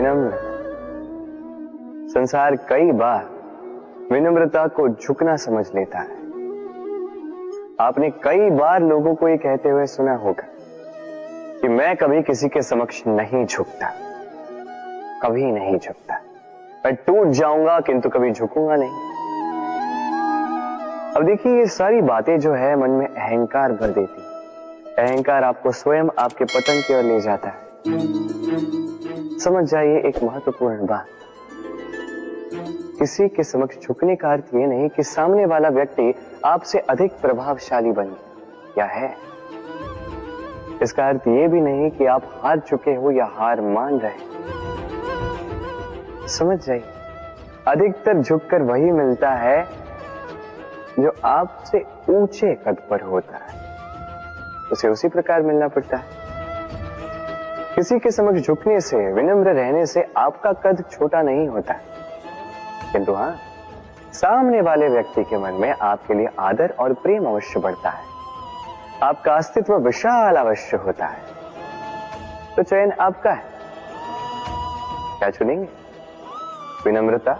विनम्र। संसार कई बार विनम्रता को झुकना समझ लेता है। आपने कई बार लोगों को ये कहते हुए सुना होगा कि मैं कभी किसी के समक्ष नहीं झुकता, कभी नहीं झुकता, मैं टूट जाऊंगा किंतु कभी झुकूंगा नहीं। अब देखिए, ये सारी बातें जो है मन में अहंकार भर देती है। अहंकार आपको स्वयं आपके पतन की ओर ले जाता है। समझ जाइए एक महत्वपूर्ण बात, किसी के समक्ष झुकने का अर्थ ये नहीं कि सामने वाला व्यक्ति आपसे अधिक प्रभावशाली बन गया है। इसका अर्थ ये भी नहीं कि आप हार चुके हो या हार मान रहे। समझ जाइए, अधिकतर झुककर वही मिलता है जो आपसे ऊंचे कद पर होता है, उसे उसी प्रकार मिलना पड़ता है। किसी के समक्ष झुकने से, विनम्र रहने से आपका कद छोटा नहीं होता, किंतु हाँ, सामने वाले व्यक्ति के मन में आपके लिए आदर और प्रेम अवश्य बढ़ता है, आपका अस्तित्व विशाल अवश्य होता है। तो चयन आपका है, क्या चुनेंगे, विनम्रता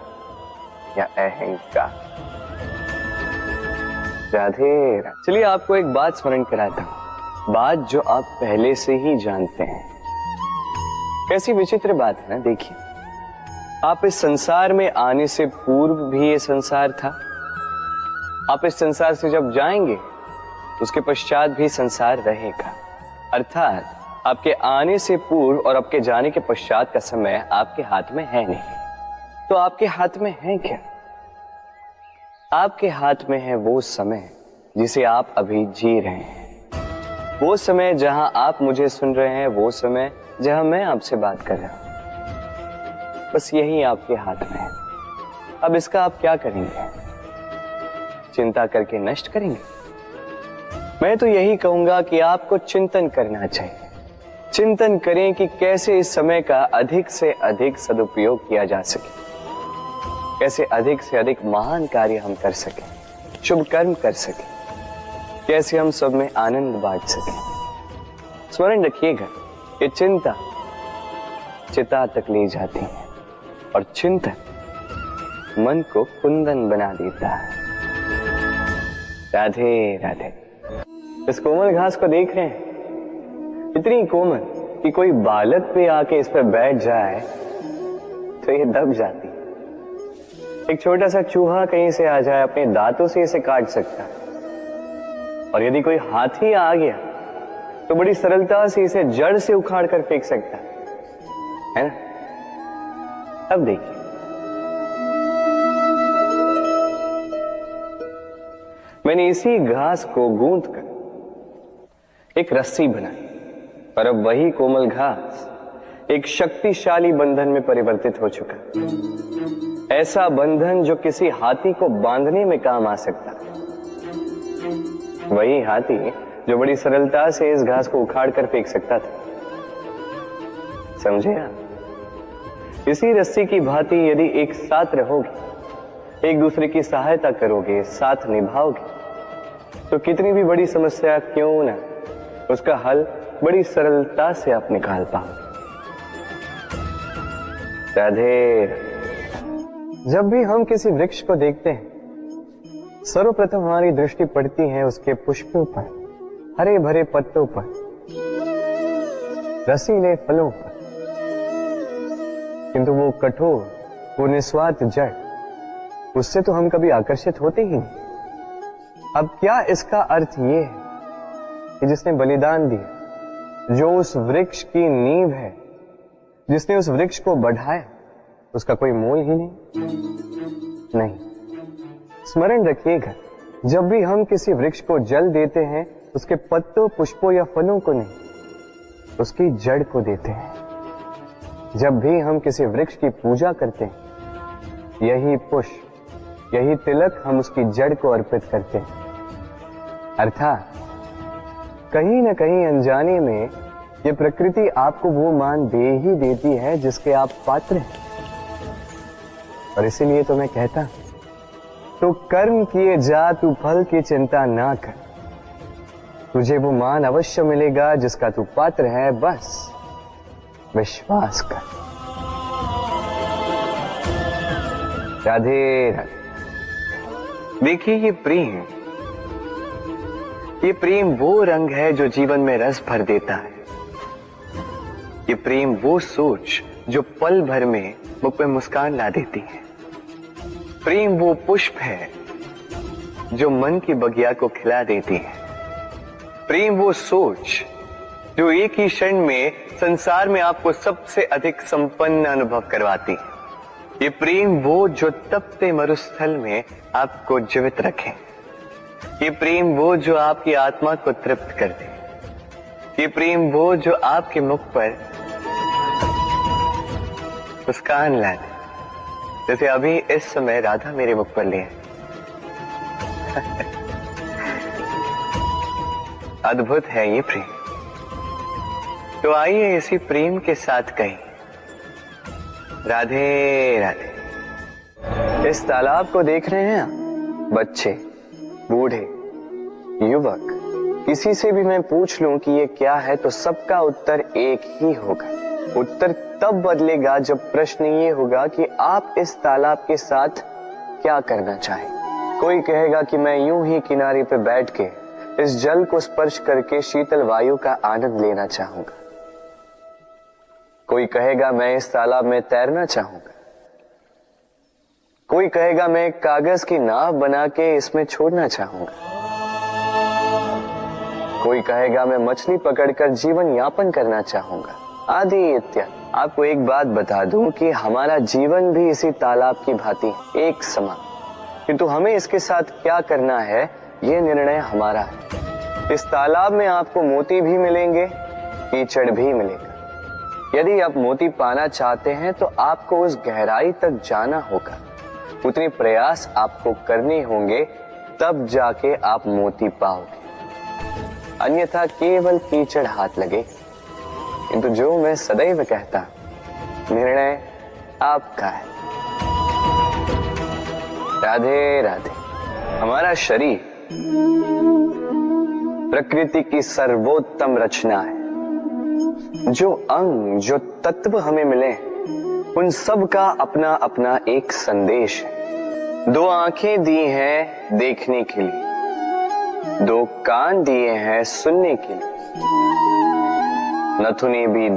या अहंकार? राधे राधे। चलिए आपको एक बात स्मरण कराता हूं, बात जो आप पहले से ही जानते हैं। कैसी विचित्र बात है ना। देखिए, आप इस संसार में आने से पूर्व भी ये संसार था, आप इस संसार से जब जाएंगे उसके पश्चात भी संसार रहेगा। अर्थात आपके आने से पूर्व और आपके जाने के पश्चात का समय आपके हाथ में है नहीं। तो आपके हाथ में है क्या? आपके हाथ में है वो समय जिसे आप अभी जी रहे हैं, वो समय जहां आप मुझे सुन रहे हैं, वो समय जहां मैं आपसे बात कर रहा हूं। बस यही आपके हाथ में है। अब इसका आप क्या करेंगे? चिंता करके नष्ट करेंगे? मैं तो यही कहूंगा कि आपको चिंतन करना चाहिए। चिंतन करें कि कैसे इस समय का अधिक से अधिक सदुपयोग किया जा सके, कैसे अधिक से अधिक महान कार्य हम कर सकें, शुभ कर्म कर सकें, कैसे हम सब में आनंद बांट सकें। स्मरण रखिएगा, ये चिंता चिता तक ले जाती है और चिंतन मन को कुंदन बना देता है। राधे राधे। इस कोमल घास को देख रहे हैं, इतनी कोमल कि कोई बालक भी आके इस पर बैठ जाए तो ये दब जाती। एक छोटा सा चूहा कहीं से आ जाए, अपने दांतों से इसे काट सकता है, और यदि कोई हाथी आ गया तो बड़ी सरलता से इसे जड़ से उखाड़ कर फेंक सकता है ना? अब देखिए, मैंने इसी घास को गूंथ कर एक रस्सी बनाई, और अब वही कोमल घास एक शक्तिशाली बंधन में परिवर्तित हो चुका। ऐसा बंधन जो किसी हाथी को बांधने में काम आ सकता है। वही हाथी जो बड़ी सरलता से इस घास को उखाड़ कर फेंक सकता था। समझे आप? इसी रस्सी की भांति यदि एक साथ रहोगे, एक दूसरे की सहायता करोगे, साथ निभाओगे, तो कितनी भी बड़ी समस्या क्यों ना, उसका हल बड़ी सरलता से आप निकाल पाओगे। राधे। जब भी हम किसी वृक्ष को देखते हैं, सर्वप्रथम हमारी दृष्टि पड़ती है उसके पुष्पों पर, हरे भरे पत्तों पर, रसीले फलों पर, किंतु वो कठोर, वो निस्वार्थ जड़, उससे तो हम कभी आकर्षित होते ही नहीं। अब क्या इसका अर्थ ये है कि जिसने बलिदान दिया, जो उस वृक्ष की नींव है, जिसने उस वृक्ष को बढ़ाया, उसका कोई मोल ही नहीं? स्मरण रखिएगा, जब भी हम किसी वृक्ष को जल देते हैं, उसके पत्तों, पुष्पों या फलों को नहीं, उसकी जड़ को देते हैं। जब भी हम किसी वृक्ष की पूजा करते हैं, यही पुष्प, यही तिलक हम उसकी जड़ को अर्पित करते हैं। अर्थात कहीं न कहीं अनजाने में ये प्रकृति आपको वो मान दे ही देती है जिसके आप पात्र हैं। और इसीलिए तो मैं कहता हूं, तो कर्म किए जा, तू फल की चिंता ना कर, तुझे वो मान अवश्य मिलेगा जिसका तू पात्र है, बस विश्वास कर। राधे राधे। देखिए ये प्रेम वो रंग है जो जीवन में रस भर देता है। ये प्रेम वो सोच जो पल भर में मुझ पे मुस्कान ला देती है। प्रेम वो पुष्प है जो मन की बगिया को खिला देती है। प्रेम वो सोच जो एक ही क्षण में संसार में आपको सबसे अधिक संपन्न अनुभव करवाती है। ये प्रेम वो जो तपते मरुस्थल में आपको जीवित रखे। ये प्रेम वो जो आपकी आत्मा को तृप्त कर दे। ये प्रेम वो जो आपके मुख पर मुस्कान ला दे, जैसे अभी इस समय राधा मेरे मुख पर ले अद्भुत है ये प्रेम। तो आइए इसी प्रेम के साथ कहें राधे राधे। इस तालाब को देख रहे हैं आप? बच्चे, बूढ़े, युवक, किसी से भी मैं पूछ लूं कि ये क्या है तो सबका उत्तर एक ही होगा। उत्तर तब बदलेगा जब प्रश्न ये होगा कि आप इस तालाब के साथ क्या करना चाहें। कोई कहेगा कि मैं यूं ही किनारे पे बैठ के इस जल को स्पर्श करके शीतल वायु का आनंद लेना चाहूंगा। कोई कहेगा मैं इस तालाब में तैरना चाहूंगा। कोई कहेगा मैं एक कागज की नाव बना के इसमें छोड़ना चाहूंगा। कोई कहेगा मैं मछली पकड़कर जीवन यापन करना चाहूंगा, आदि इत्यादि। आपको एक बात बता दूं कि हमारा जीवन भी इसी तालाब की भांति एक समान, किंतु हमें इसके साथ क्या करना है यह निर्णय हमारा है। इस तालाब में आपको मोती भी मिलेंगे, कीचड़ भी मिलेगा। यदि आप मोती पाना चाहते हैं तो आपको उस गहराई तक जाना होगा, उतने प्रयास आपको करने होंगे, तब जाके आप मोती पाओगे। अन्यथा केवल कीचड़ हाथ लगे। किंतु जो मैं सदैव कहता, निर्णय आपका है। राधे राधे। हमारा शरीर प्रकृति की सर्वोत्तम रचना है। जो अंग, जो तत्व हमें मिले, उन सब का अपना अपना एक संदेश है। दो आंखें दी हैं देखने के लिए, दो कान दिए हैं सुनने के लिए, नथुने भी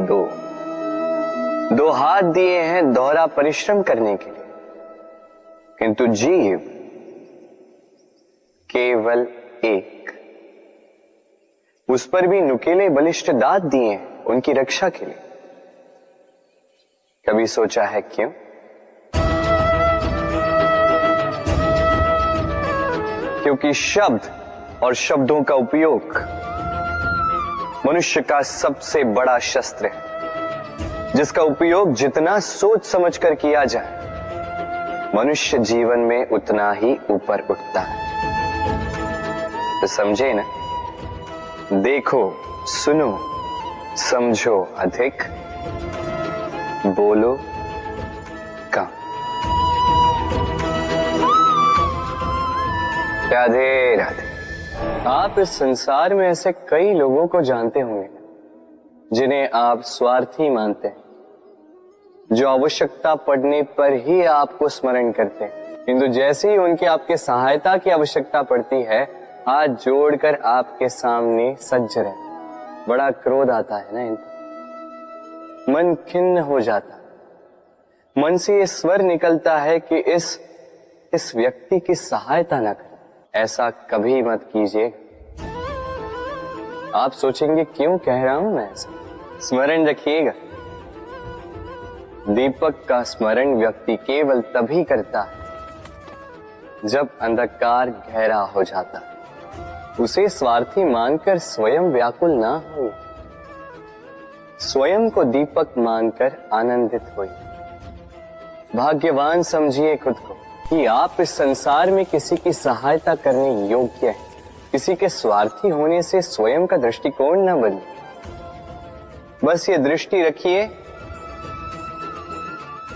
दो हाथ दिए हैं दोहरा परिश्रम करने के लिए, किंतु जीव केवल एक। उस पर भी नुकीले बलिष्ठ दांत दिए हैं उनकी रक्षा के लिए। कभी सोचा है क्यों? क्योंकि शब्द और शब्दों का उपयोग मनुष्य का सबसे बड़ा शस्त्र है, जिसका उपयोग जितना सोच समझ कर किया जाए, मनुष्य जीवन में उतना ही ऊपर उठता है। तो समझे ना? देखो, सुनो, समझो अधिक, बोलो कम। राधे राधे। आप इस संसार में ऐसे कई लोगों को जानते होंगे जिन्हें आप स्वार्थी मानते हैं, जो आवश्यकता पड़ने पर ही आपको स्मरण करते हैं, किंतु जैसे ही उनकी आपके सहायता की आवश्यकता पड़ती है, हाथ जोड़कर आपके सामने सज्ज रहते। बड़ा क्रोध आता है ना इनको, मन खिन्न हो जाता, मन से ये स्वर निकलता है कि इस व्यक्ति की सहायता ना करें। ऐसा कभी मत कीजिए। आप सोचेंगे क्यों कह रहा हूं मैं ऐसा? स्मरण रखिएगा, दीपक का स्मरण व्यक्ति केवल तभी करता है जब अंधकार गहरा हो जाता है। उसे स्वार्थी मानकर स्वयं व्याकुल ना हो, स्वयं को दीपक मानकर आनंदित होइए। भाग्यवान समझिए खुद को कि आप इस संसार में किसी की सहायता करने योग्य हैं। किसी के स्वार्थी होने से स्वयं का दृष्टिकोण न बदले। बस ये दृष्टि रखिए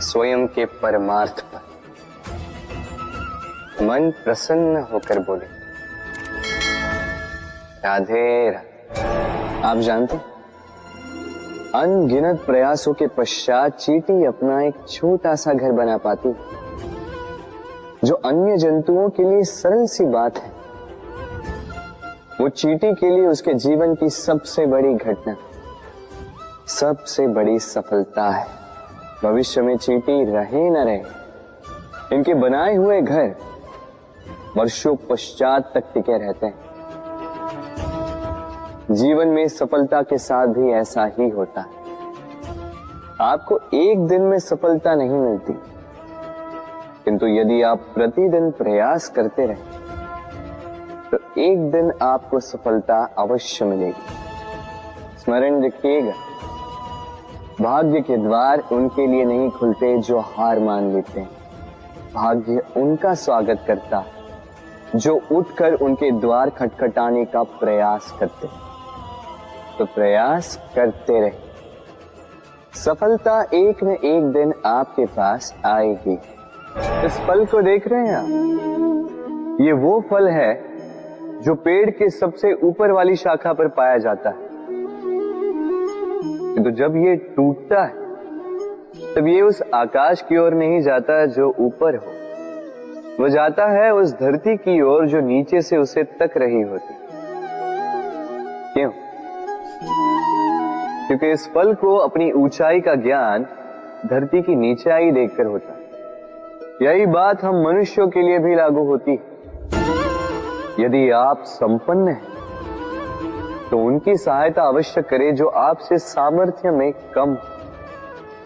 स्वयं के परमार्थ पर। मन प्रसन्न होकर बोले राधे राधे। आप जानते, अनगिनत प्रयासों के पश्चात चींटी अपना एक छोटा सा घर बना पाती, जो अन्य जंतुओं के लिए सरल सी बात है, वो चींटी के लिए उसके जीवन की सबसे बड़ी घटना, सबसे बड़ी सफलता है। भविष्य में चींटी रहे न रहे, इनके बनाए हुए घर वर्षों पश्चात तक टिके रहते हैं। जीवन में सफलता के साथ भी ऐसा ही होता है। आपको एक दिन में सफलता नहीं मिलती, किंतु यदि आप प्रतिदिन प्रयास करते रहे तो एक दिन आपको सफलता अवश्य मिलेगी। स्मरण रखिएगा, भाग्य के द्वार उनके लिए नहीं खुलते जो हार मान लेते हैं। भाग्य उनका स्वागत करता है जो उठकर उनके द्वार खटखटाने का प्रयास करते। तो प्रयास करते रहे, सफलता एक न एक दिन आपके पास आएगी। इस फल को देख रहे हैं आप? ये वो फल है जो पेड़ के सबसे ऊपर वाली शाखा पर पाया जाता है। तो जब ये टूटता है तब ये उस आकाश की ओर नहीं जाता जो ऊपर हो, वो जाता है उस धरती की ओर जो नीचे से उसे तक रही होती। क्यों? क्योंकि इस फल को अपनी ऊंचाई का ज्ञान धरती की नीचाई देखकर होता है। यही बात हम मनुष्यों के लिए भी लागू होती है। यदि आप संपन्न हैं तो उनकी सहायता अवश्य करें जो आपसे सामर्थ्य में कम,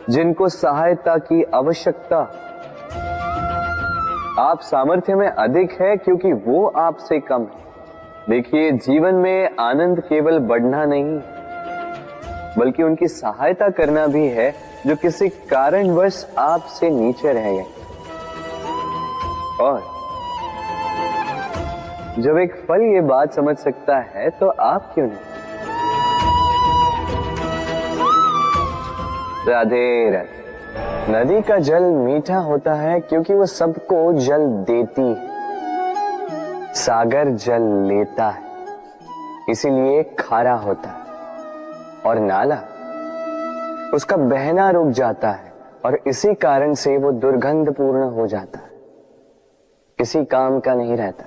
जिनको सहायता की आवश्यकता। आप सामर्थ्य में अधिक है क्योंकि वो आपसे कम है। देखिए, जीवन में आनंद केवल बढ़ना नहीं बल्कि उनकी सहायता करना भी है जो किसी कारणवश आपसे नीचे रह गए। और जब एक फल ये बात समझ सकता है तो आप क्यों नहीं? राधे राधे। नदी का जल मीठा होता है क्योंकि वो सबको जल देती है। सागर जल लेता है, इसीलिए खारा होता है। और नाला उसका बहना रुक जाता है और इसी कारण से वो दुर्गंधपूर्ण हो जाता है, किसी काम का नहीं रहता।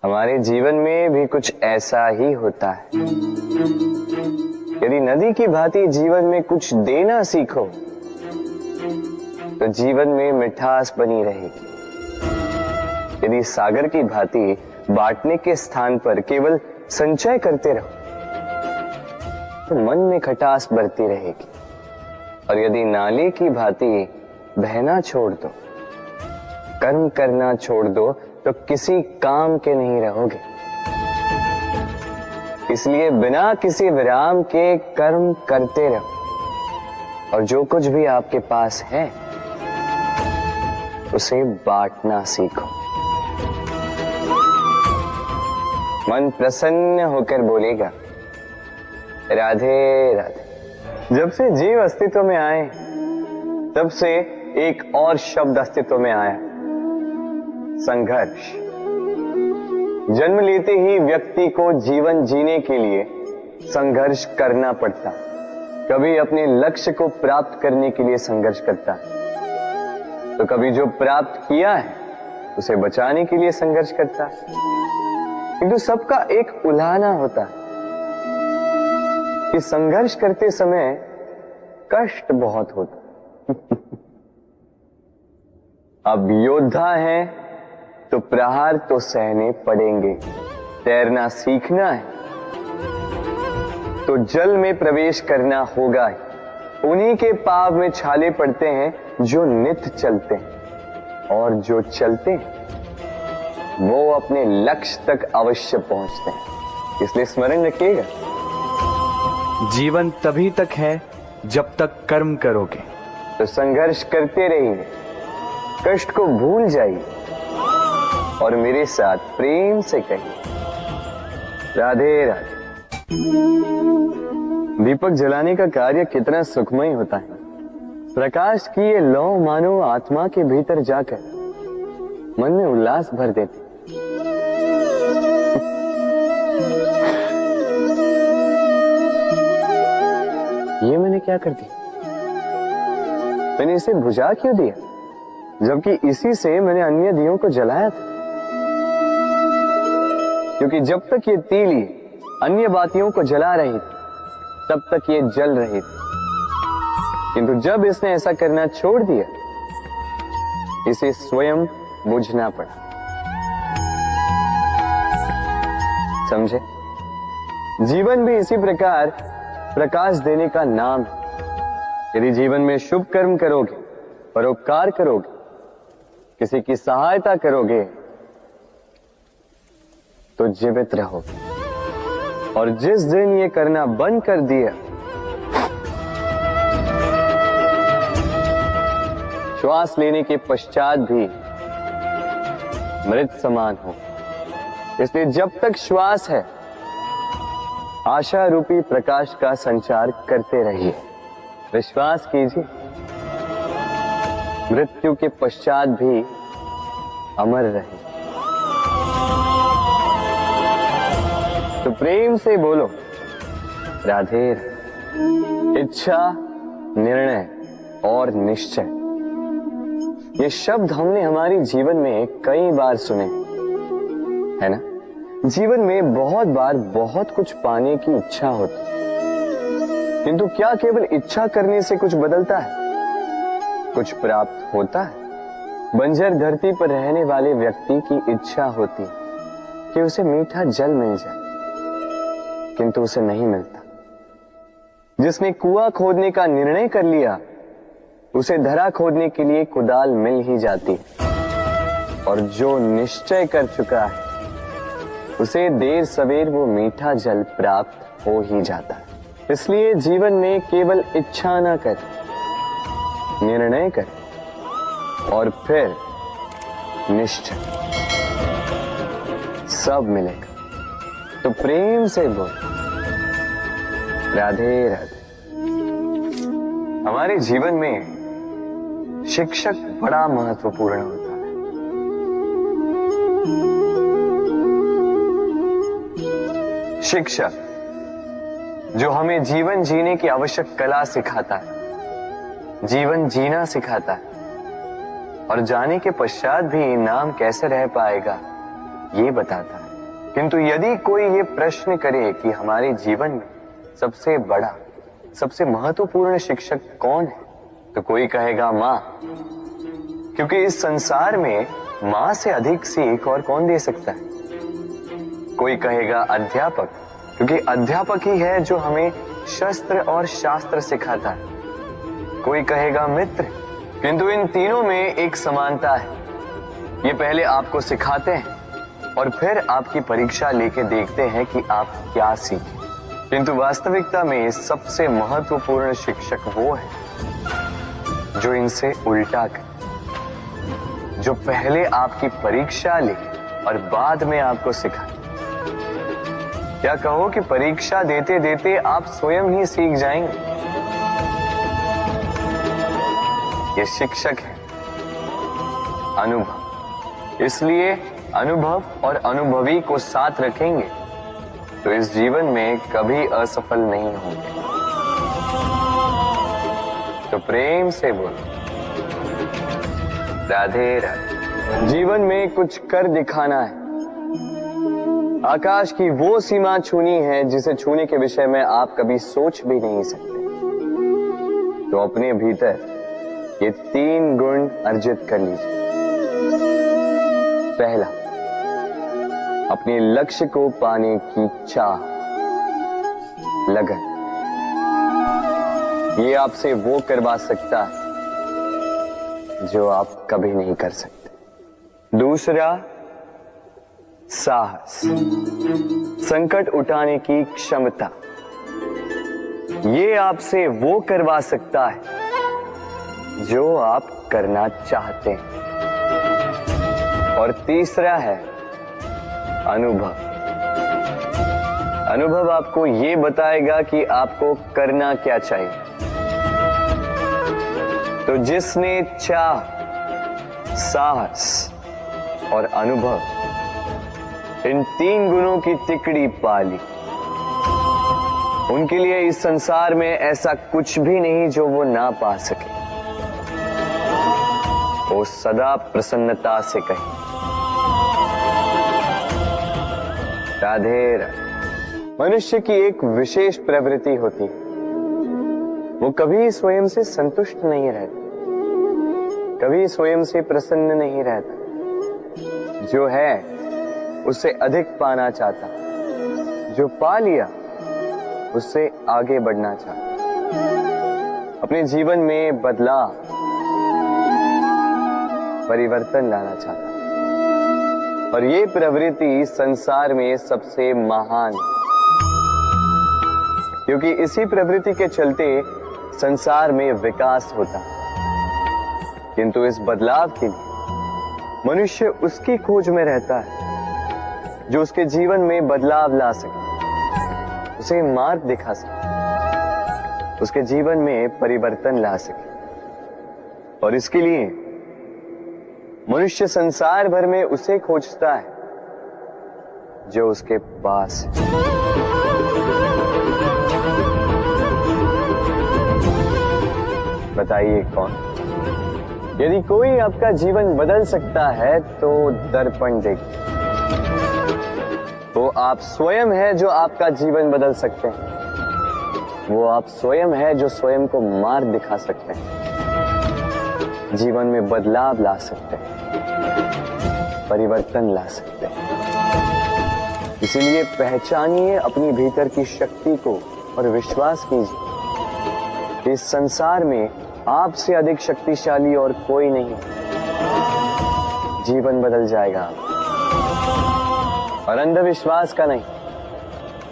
हमारे जीवन में भी कुछ ऐसा ही होता है। यदि नदी की भांति जीवन में कुछ देना सीखो तो जीवन में मिठास बनी रहेगी। यदि सागर की भांति बांटने के स्थान पर केवल संचय करते रहो तो मन में खटास बढ़ती रहेगी। और यदि नाले की भांति बहना छोड़ दो, कर्म करना छोड़ दो तो किसी काम के नहीं रहोगे। इसलिए बिना किसी विराम के कर्म करते रहो और जो कुछ भी आपके पास है उसे बांटना सीखो। मन प्रसन्न होकर बोलेगा, राधे राधे। जब से जीव अस्तित्व में आए तब से एक और शब्द अस्तित्व में आया, संघर्ष। जन्म लेते ही व्यक्ति को जीवन जीने के लिए संघर्ष करना पड़ता। कभी अपने लक्ष्य को प्राप्त करने के लिए संघर्ष करता, तो कभी जो प्राप्त किया है उसे बचाने के लिए संघर्ष करता है। किंतु सबका एक उलाहना होता है कि संघर्ष करते समय कष्ट बहुत होता। अब योद्धा है तो प्रहार तो सहने पड़ेंगे। तैरना सीखना है तो जल में प्रवेश करना होगा ही। उन्हीं के पाव में छाले पड़ते हैं जो नित्य चलते हैं, और जो चलते हैं वो अपने लक्ष्य तक अवश्य पहुंचते हैं। इसलिए स्मरण रखिएगा, जीवन तभी तक है जब तक कर्म करोगे। तो संघर्ष करते रहिए, कष्ट को भूल जाइए और मेरे साथ प्रेम से कहिए, राधे राधे। दीपक जलाने का कार्य कितना सुखमय होता है। प्रकाश की ये लौ मानो आत्मा के भीतर जाकर मन में उल्लास भर देती। ये मैंने क्या कर दिया? मैंने इसे बुझा क्यों दिया? जबकि इसी से मैंने अन्य दियों को जलाया था। क्योंकि जब तक ये तीली अन्य बातियों को जला रही थी तब तक ये जल रही थी, किंतु जब इसने ऐसा करना छोड़ दिया इसे स्वयं बुझना पड़ा। समझे? जीवन भी इसी प्रकार प्रकाश देने का नाम है। यदि जीवन में शुभ कर्म करोगे, परोपकार करोगे, किसी की सहायता करोगे तो जीवित रहोगे। और जिस दिन ये करना बंद कर दिया, श्वास लेने के पश्चात भी मृत समान हो। इसलिए जब तक श्वास है आशा रूपी प्रकाश का संचार करते रहिए। विश्वास कीजिए, मृत्यु के पश्चात भी अमर रहे। तो प्रेम से बोलो राधे राधे। इच्छा, निर्णय और निश्चय, ये शब्द हमने हमारी जीवन में कई बार सुने, है ना? जीवन में बहुत बार बहुत कुछ पाने की इच्छा होती, किंतु क्या केवल इच्छा करने से कुछ बदलता है? कुछ प्राप्त होता है? बंजर धरती पर रहने वाले व्यक्ति की इच्छा होती कि उसे मीठा जल मिल जाए, किंतु उसे नहीं मिलता। जिसने कुआं खोदने का निर्णय कर लिया उसे धरा खोदने के लिए कुदाल मिल ही जाती, और जो निश्चय कर चुका है उसे देर सवेर वो मीठा जल प्राप्त हो ही जाता है। इसलिए जीवन में केवल इच्छा ना कर, निर्णय कर और फिर निश्चय, सब मिलेगा। तो प्रेम से बोल राधे राधे। हमारे जीवन में शिक्षक बड़ा महत्वपूर्ण होता है। शिक्षक जो हमें जीवन जीने की आवश्यक कला सिखाता है, जीवन जीना सिखाता है, और जाने के पश्चात भी नाम कैसे रह पाएगा ये बताता है। किंतु यदि कोई ये प्रश्न करे कि हमारे जीवन में सबसे बड़ा, सबसे महत्वपूर्ण शिक्षक कौन है, तो कोई कहेगा मां, क्योंकि इस संसार में मां से अधिक सीख और कौन दे सकता है। कोई कहेगा अध्यापक, क्योंकि अध्यापक ही है जो हमें शस्त्र और शास्त्र सिखाता है। कोई कहेगा मित्र, किंतु इन तीनों में एक समानता है, ये पहले आपको सिखाते हैं और फिर आपकी परीक्षा लेके देखते हैं कि आप क्या सीखे। किंतु वास्तविकता में सबसे महत्वपूर्ण शिक्षक वो है जो इनसे उल्टा करे, जो पहले आपकी परीक्षा ले और बाद में आपको सिखाए। क्या कहो कि परीक्षा देते देते आप स्वयं ही सीख जाएंगे। ये शिक्षक है अनुभव। इसलिए अनुभव और अनुभवी को साथ रखेंगे तो इस जीवन में कभी असफल नहीं होंगे। तो प्रेम से बोलो राधे राधे। जीवन में कुछ कर दिखाना है, आकाश की वो सीमा छूनी है जिसे छूने के विषय में आप कभी सोच भी नहीं सकते। तो अपने भीतर ये 3 गुण अर्जित कर लीजिए। पहला, अपने लक्ष्य को पाने की चाह, लगन। ये आपसे वो करवा सकता है जो आप कभी नहीं कर सकते। दूसरा, साहस, संकट उठाने की क्षमता। ये आपसे वो करवा सकता है जो आप करना चाहते हैं। और तीसरा है अनुभव। अनुभव आपको ये बताएगा कि आपको करना क्या चाहिए। तो जिसने चाह, साहस और अनुभव, इन 3 गुणों की तिकड़ी पाली, उनके लिए इस संसार में ऐसा कुछ भी नहीं जो वो ना पा सके। वो वो सदा प्रसन्नता से कहे राधे राधे। मनुष्य की एक विशेष प्रवृत्ति होती है, वो कभी स्वयं से संतुष्ट नहीं रहता, कभी स्वयं से प्रसन्न नहीं रहता। जो है उससे अधिक पाना चाहता, जो पा लिया उससे आगे बढ़ना चाहता, अपने जीवन में बदलाव परिवर्तन लाना चाहता। और ये प्रवृत्ति संसार में सबसे महान है, क्योंकि इसी प्रवृत्ति के चलते संसार में विकास होता है। किंतु इस बदलाव के लिए मनुष्य उसकी खोज में रहता है जो उसके जीवन में बदलाव ला सके, उसे मार्ग दिखा सके, उसके जीवन में परिवर्तन ला सके। और इसके लिए मनुष्य संसार भर में उसे खोजता है जो उसके पास है। बताइए कौन? यदि कोई आपका जीवन बदल सकता है तो दर्पण देखिए। वो आप स्वयं है जो आपका जीवन बदल सकते हैं। वो आप स्वयं है जो स्वयं को मार्ग दिखा सकते हैं, जीवन में बदलाव ला सकते हैं, परिवर्तन ला सकते हैं। इसीलिए पहचानिए अपनी भीतर की शक्ति को और विश्वास कीजिए, इस संसार में आपसे अधिक शक्तिशाली और कोई नहीं। जीवन बदल जाएगा। और अंधविश्वास का नहीं,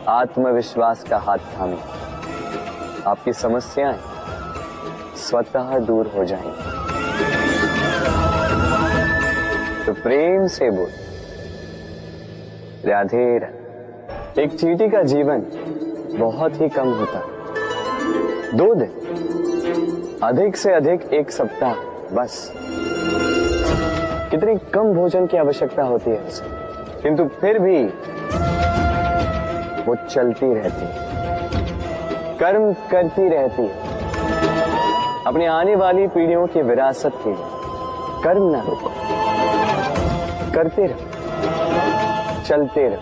आत्मविश्वास का हाथ थामे आपकी समस्याएं स्वतः दूर हो जाएंगी। तो प्रेम से बोल राधे राधे। एक चींटी का जीवन बहुत ही कम होता है, 2 दिन, अधिक से अधिक 1 सप्ताह, बस। कितनी कम भोजन की आवश्यकता होती है उसे, किंतु फिर भी वो चलती रहती है, कर्म करती रहती है, अपनी आने वाली पीढ़ियों की विरासत के लिए। कर्म ना रुको, करते रहो, चलते रहो।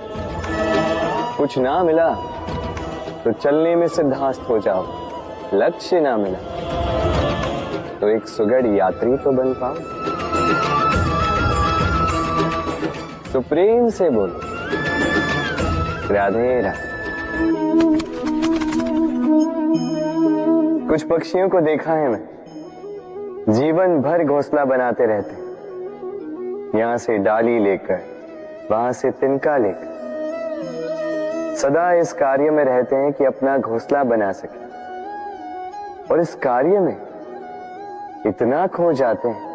कुछ ना मिला तो चलने में सिद्धांत हो जाओ, लक्ष्य ना मिला तो एक सुगढ़ यात्री तो बन पाओ। तो प्रेम से बोलो राधे राधे। कुछ पक्षियों को देखा है मैं, जीवन भर घोंसला बनाते रहते, यहां से डाली लेकर, वहां से तिनका लेकर, सदा इस कार्य में रहते हैं कि अपना घोंसला बना सके। और इस कार्य में इतना खो जाते हैं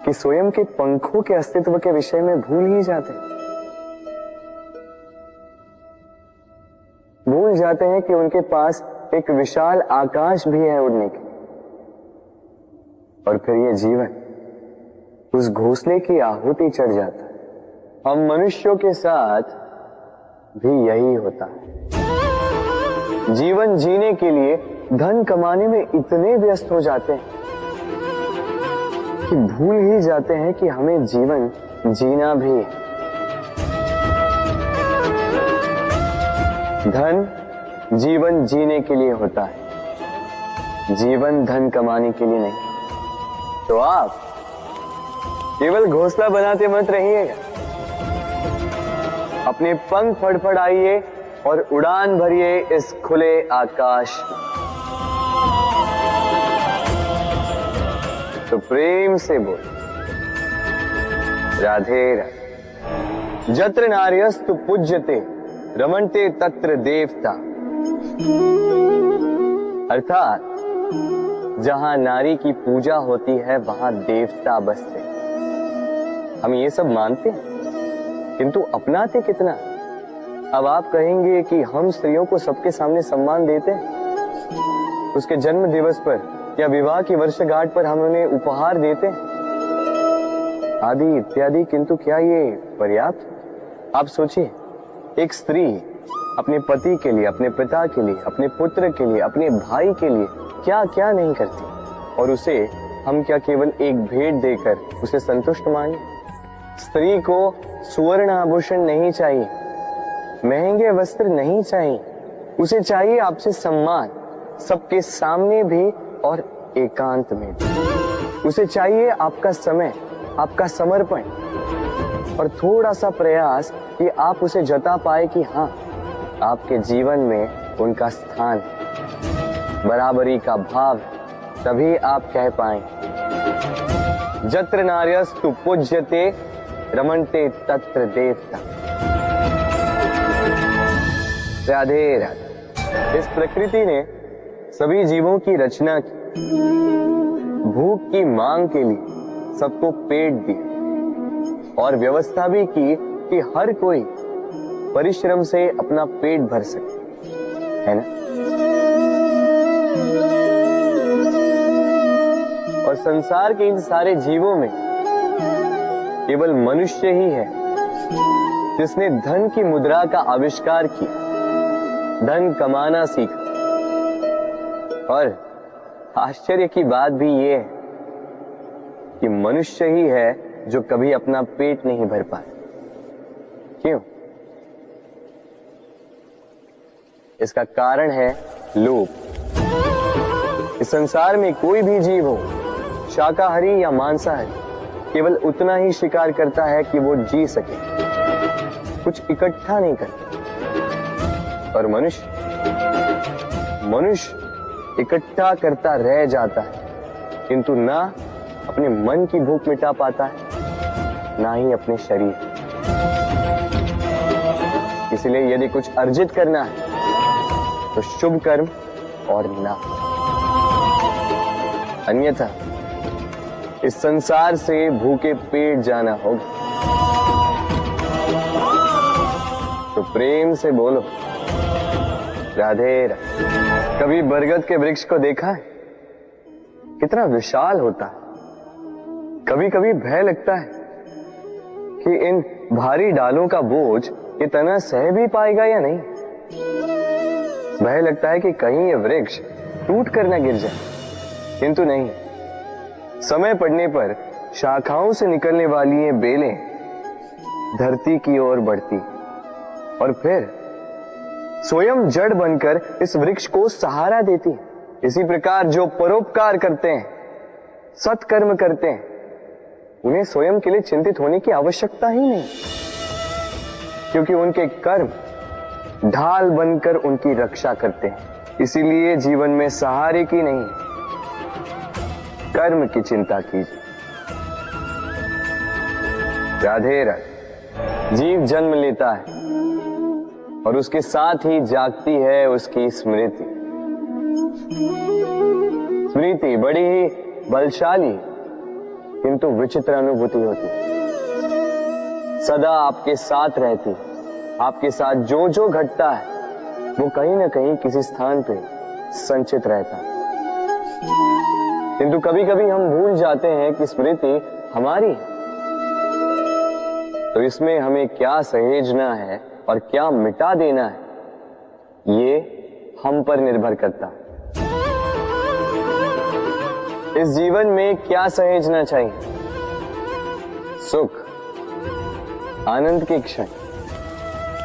कि स्वयं के पंखों के अस्तित्व के विषय में भूल ही जाते हैं। भूल जाते हैं कि उनके पास एक विशाल आकाश भी है उड़ने के। और फिर ये जीवन उस घोंसले की आहुति चढ़ जाता है। हम मनुष्यों के साथ भी यही होता है। जीवन जीने के लिए धन कमाने में इतने व्यस्त हो जाते हैं कि भूल ही जाते हैं कि हमें जीवन जीना भी है। धन जीवन जीने के लिए होता है, जीवन धन कमाने के लिए नहीं। तो आप केवल घोंसला बनाते मत रहिएगा, अपने पंख फड़फड़ाइए और उड़ान भरिए इस खुले आकाश में। तो प्रेम से बोल राधे राधे। जत्र नार्यस्तु पूज्यते रमन्ते तत्र देवता। अर्थात जहां नारी की पूजा होती है वहां देवता बसते। हम ये सब मानते हैं किंतु अपनाते कितना? अब आप कहेंगे कि हम स्त्रियों को सबके सामने सम्मान देते हैं, उसके जन्म दिवस पर या विवाह की वर्षगांठ पर हम उन्हें उपहार देते हैं, आदि इत्यादि, किंतु क्या ये पर्याप्त? आप सोचिए, एक स्त्री अपने पति के लिए, अपने पिता के लिए, अपने पुत्र के लिए, अपने भाई के लिए क्या क्या नहीं करती, और उसे हम क्या केवल एक भेंट देकर उसे संतुष्ट माने? स्त्री को सुवर्ण आभूषण नहीं चाहिए, महंगे वस्त्र नहीं चाहिए, उसे चाहिए आपसे सम्मान, सबके सामने भी और एकांत में भी। उसे चाहिए आपका समय, आपका समर्पण और थोड़ा सा प्रयास कि आप उसे जता पाए कि हाँ, आपके जीवन में उनका स्थान, बराबरी का भाव, तभी आप कह पाए जत्र नार्यस्तु पूज्यते रमन्ते तत्र देवता। राधे राधे। इस प्रकृति ने सभी जीवों की रचना की, भूख की मांग के लिए सबको पेट दिया और व्यवस्था भी की कि हर कोई परिश्रम से अपना पेट भर सके, है ना? और संसार के इन सारे जीवों में केवल मनुष्य ही है जिसने धन की मुद्रा का आविष्कार किया, धन कमाना सीखा। और आश्चर्य की बात भी ये है कि मनुष्य ही है जो कभी अपना पेट नहीं भर पाए। क्यों? इसका कारण है लोभ। इस संसार में कोई भी जीव हो, शाकाहारी या मांसाहारी, केवल उतना ही शिकार करता है कि वो जी सके, कुछ इकट्ठा नहीं करता। और मनुष्य इकट्ठा करता रह जाता है, किंतु ना अपने मन की भूख मिटा पाता है, ना ही अपने शरीर। इसलिए यदि कुछ अर्जित करना है तो शुभ कर्म और ना, अन्यथा इस संसार से भूखे पेट जाना होगा। तो प्रेम से बोलो राधे राधे। कभी बरगद के वृक्ष को देखा है? कितना विशाल होता है। कभी कभी भय लगता है कि इन भारी डालों का बोझ ये तना सह भी पाएगा या नहीं। भय लगता है कि कहीं ये वृक्ष टूट कर न गिर जाए, किंतु नहीं। समय पड़ने पर शाखाओं से निकलने वाली ये बेलें धरती की ओर बढ़ती और फिर स्वयं जड़ बनकर इस वृक्ष को सहारा देती है। इसी प्रकार जो परोपकार करते हैं, सत्कर्म करते हैं, उन्हें स्वयं के लिए चिंतित होने की आवश्यकता ही नहीं, क्योंकि उनके कर्म ढाल बनकर उनकी रक्षा करते हैं। इसीलिए जीवन में सहारे की नहीं, कर्म की चिंता कीजिए। राधे राधे। जीव जन्म लेता है और उसके साथ ही जागती है उसकी स्मृति। स्मृति बड़ी ही बलशाली किंतु विचित्र अनुभूति होती, सदा आपके साथ रहती। आपके साथ जो जो घटता है वो कहीं ना कहीं किसी स्थान पे संचित रहता है। किंतु कभी कभी हम भूल जाते हैं कि स्मृति हमारी है। तो इसमें हमें क्या सहेजना है और क्या मिटा देना है, ये हम पर निर्भर करता है। इस जीवन में क्या सहेजना चाहिए? सुख, आनंद के क्षण,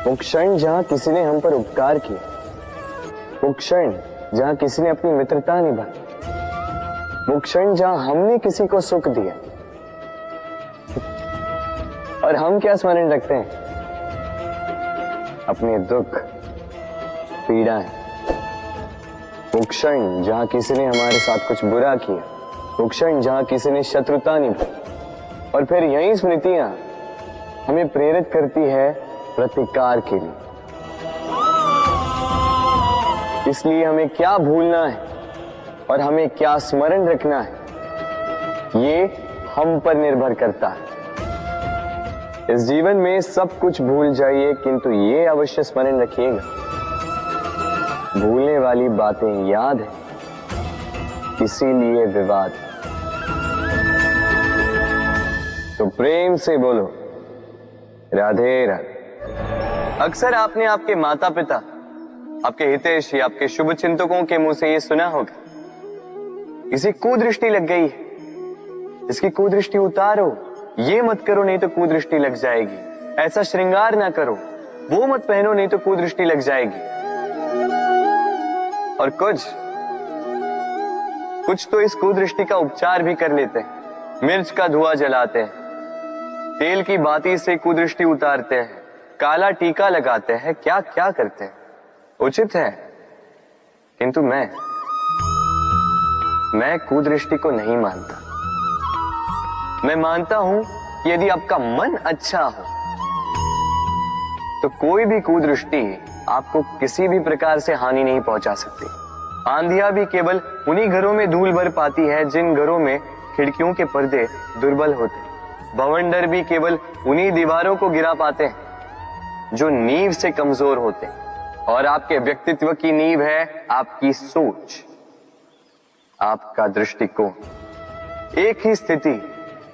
वो क्षण जहां किसी ने हम पर उपकार किया, वो क्षण जहां किसी ने अपनी मित्रता निभाई, वो क्षण जहां हमने किसी को सुख दिया। और हम क्या स्मरण रखते हैं? अपने दुख, पीड़ाएं। वो क्षण जहां किसी ने हमारे साथ कुछ बुरा किया, वो क्षण जहां किसी ने शत्रुता निभाई। और फिर यही स्मृतियां हमें प्रेरित करती है प्रतिकार के लिए। इसलिए हमें क्या भूलना है और हमें क्या स्मरण रखना है, ये हम पर निर्भर करता है। इस जीवन में सब कुछ भूल जाइए, किंतु ये अवश्य स्मरण रखिएगा, भूलने वाली बातें याद है, इसीलिए विवाद। तो प्रेम से बोलो राधे राधे। अक्सर आपने आपके माता पिता, आपके हितैषी, आपके शुभ चिंतकों के मुंह से ये सुना होगा, इसे कुदृष्टि लग गई है, इसकी कुदृष्टि उतारो, ये मत करो नहीं तो कुदृष्टि लग जाएगी, ऐसा श्रृंगार ना करो, वो मत पहनो नहीं तो कुदृष्टि लग जाएगी। और कुछ तो इस कुदृष्टि का उपचार भी कर लेते हैं। मिर्च का धुआं जलाते हैं, तेल की बाती से कुदृष्टि उतारते हैं, काला टीका लगाते हैं, क्या क्या करते हैं। उचित है, किंतु मैं कुदृष्टि को नहीं मानता। मैं मानता हूं कि यदि आपका मन अच्छा हो तो कोई भी कुदृष्टि आपको किसी भी प्रकार से हानि नहीं पहुंचा सकती। आंधियां भी केवल उन्हीं घरों में धूल भर पाती है जिन घरों में खिड़कियों के पर्दे दुर्बल होते। बवंडर भी केवल उन्हीं दीवारों को गिरा पाते हैं जो नींव से कमजोर होते हैं। और आपके व्यक्तित्व की नींव है आपकी सोच, आपका दृष्टिकोण। एक ही स्थिति,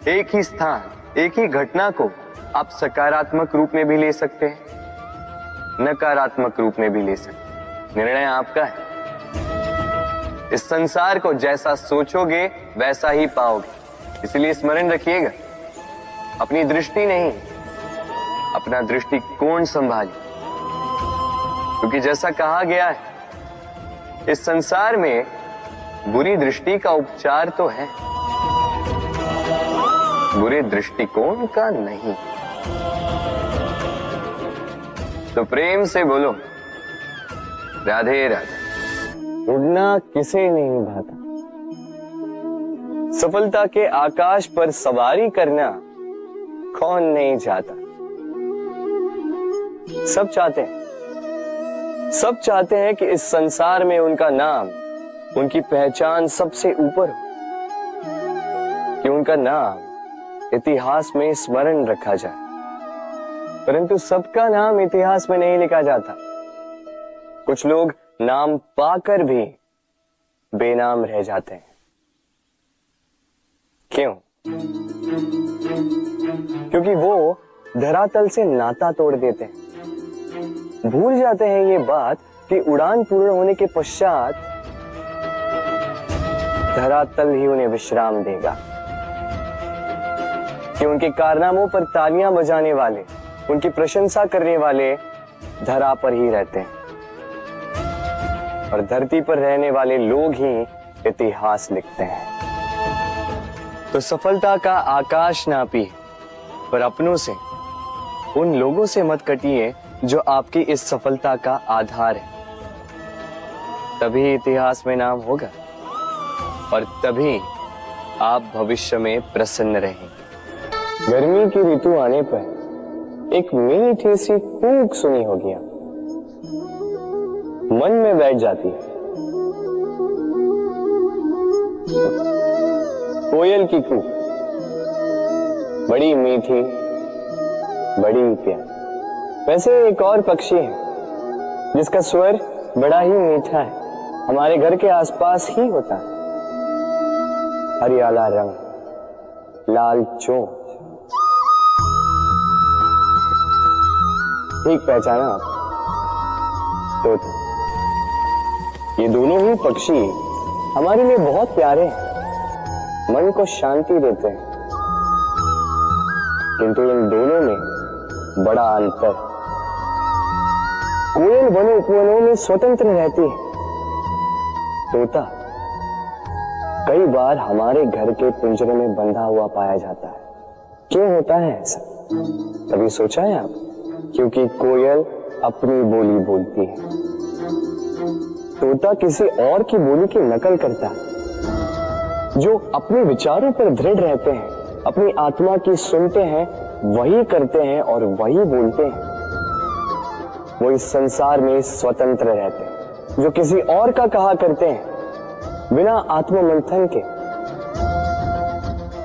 एक ही स्थान, एक ही घटना को आप सकारात्मक रूप में भी ले सकते हैं, नकारात्मक रूप में भी ले सकते हैं। निर्णय आपका है। इस संसार को जैसा सोचोगे वैसा ही पाओगे। इसलिए स्मरण रखिएगा, अपनी दृष्टि नहीं, अपना दृष्टिकोण संभालिए। क्योंकि जैसा कहा गया है, इस संसार में बुरी दृष्टि का उपचार तो है, बुरे दृष्टिकोण का नहीं। तो प्रेम से बोलो, राधे राधे। उड़ना किसे नहीं भाता, सफलता के आकाश पर सवारी करना कौन नहीं चाहता। सब चाहते हैं कि इस संसार में उनका नाम, उनकी पहचान सबसे ऊपर हो, कि उनका नाम इतिहास में स्मरण रखा जाए। परंतु सबका नाम इतिहास में नहीं लिखा जाता। कुछ लोग नाम पाकर भी बेनाम रह जाते हैं। क्यों? क्योंकि वो धरातल से नाता तोड़ देते हैं। भूल जाते हैं ये बात कि उड़ान पूर्ण होने के पश्चात धरातल ही उन्हें विश्राम देगा, कि उनके कारनामों पर तालियां बजाने वाले, उनकी प्रशंसा करने वाले धरा पर ही रहते हैं और धरती पर रहने वाले लोग ही इतिहास लिखते हैं। तो सफलता का आकाश नापी, पर अपनों से, उन लोगों से मत कटिए जो आपकी इस सफलता का आधार है। तभी इतिहास में नाम होगा और तभी आप भविष्य में प्रसन्न रहेंगे। गर्मी की ऋतु आने पर एक मीठी सी कूक सुनी होगी, मन में बैठ जाती है। कोयल की कूक, बड़ी मीठी, बड़ी प्यारी। वैसे एक और पक्षी है जिसका स्वर बड़ा ही मीठा है, हमारे घर के आसपास ही होता है। हरियाला रंग, लाल चोंच। ठीक पहचाना आप? तोता। ये दोनों ही पक्षी हमारे लिए बहुत प्यारे हैं, मन को शांति देते हैं। किंतु इन दोनों में बड़ा अंतर है। कोयल वनों उपवनों में स्वतंत्र रहती है, तोता कई बार हमारे घर के पिंजरे में बंधा हुआ पाया जाता है। क्यों होता है ऐसा? कभी सोचा है आप? क्योंकि कोयल अपनी बोली बोलती है, तोता किसी और की बोली की नकल करता है। जो अपने विचारों पर दृढ़ रहते हैं, अपनी आत्मा की सुनते हैं, वही करते हैं और वही बोलते हैं, वो इस संसार में स्वतंत्र रहते हैं। जो किसी और का कहा करते हैं बिना आत्ममंथन के,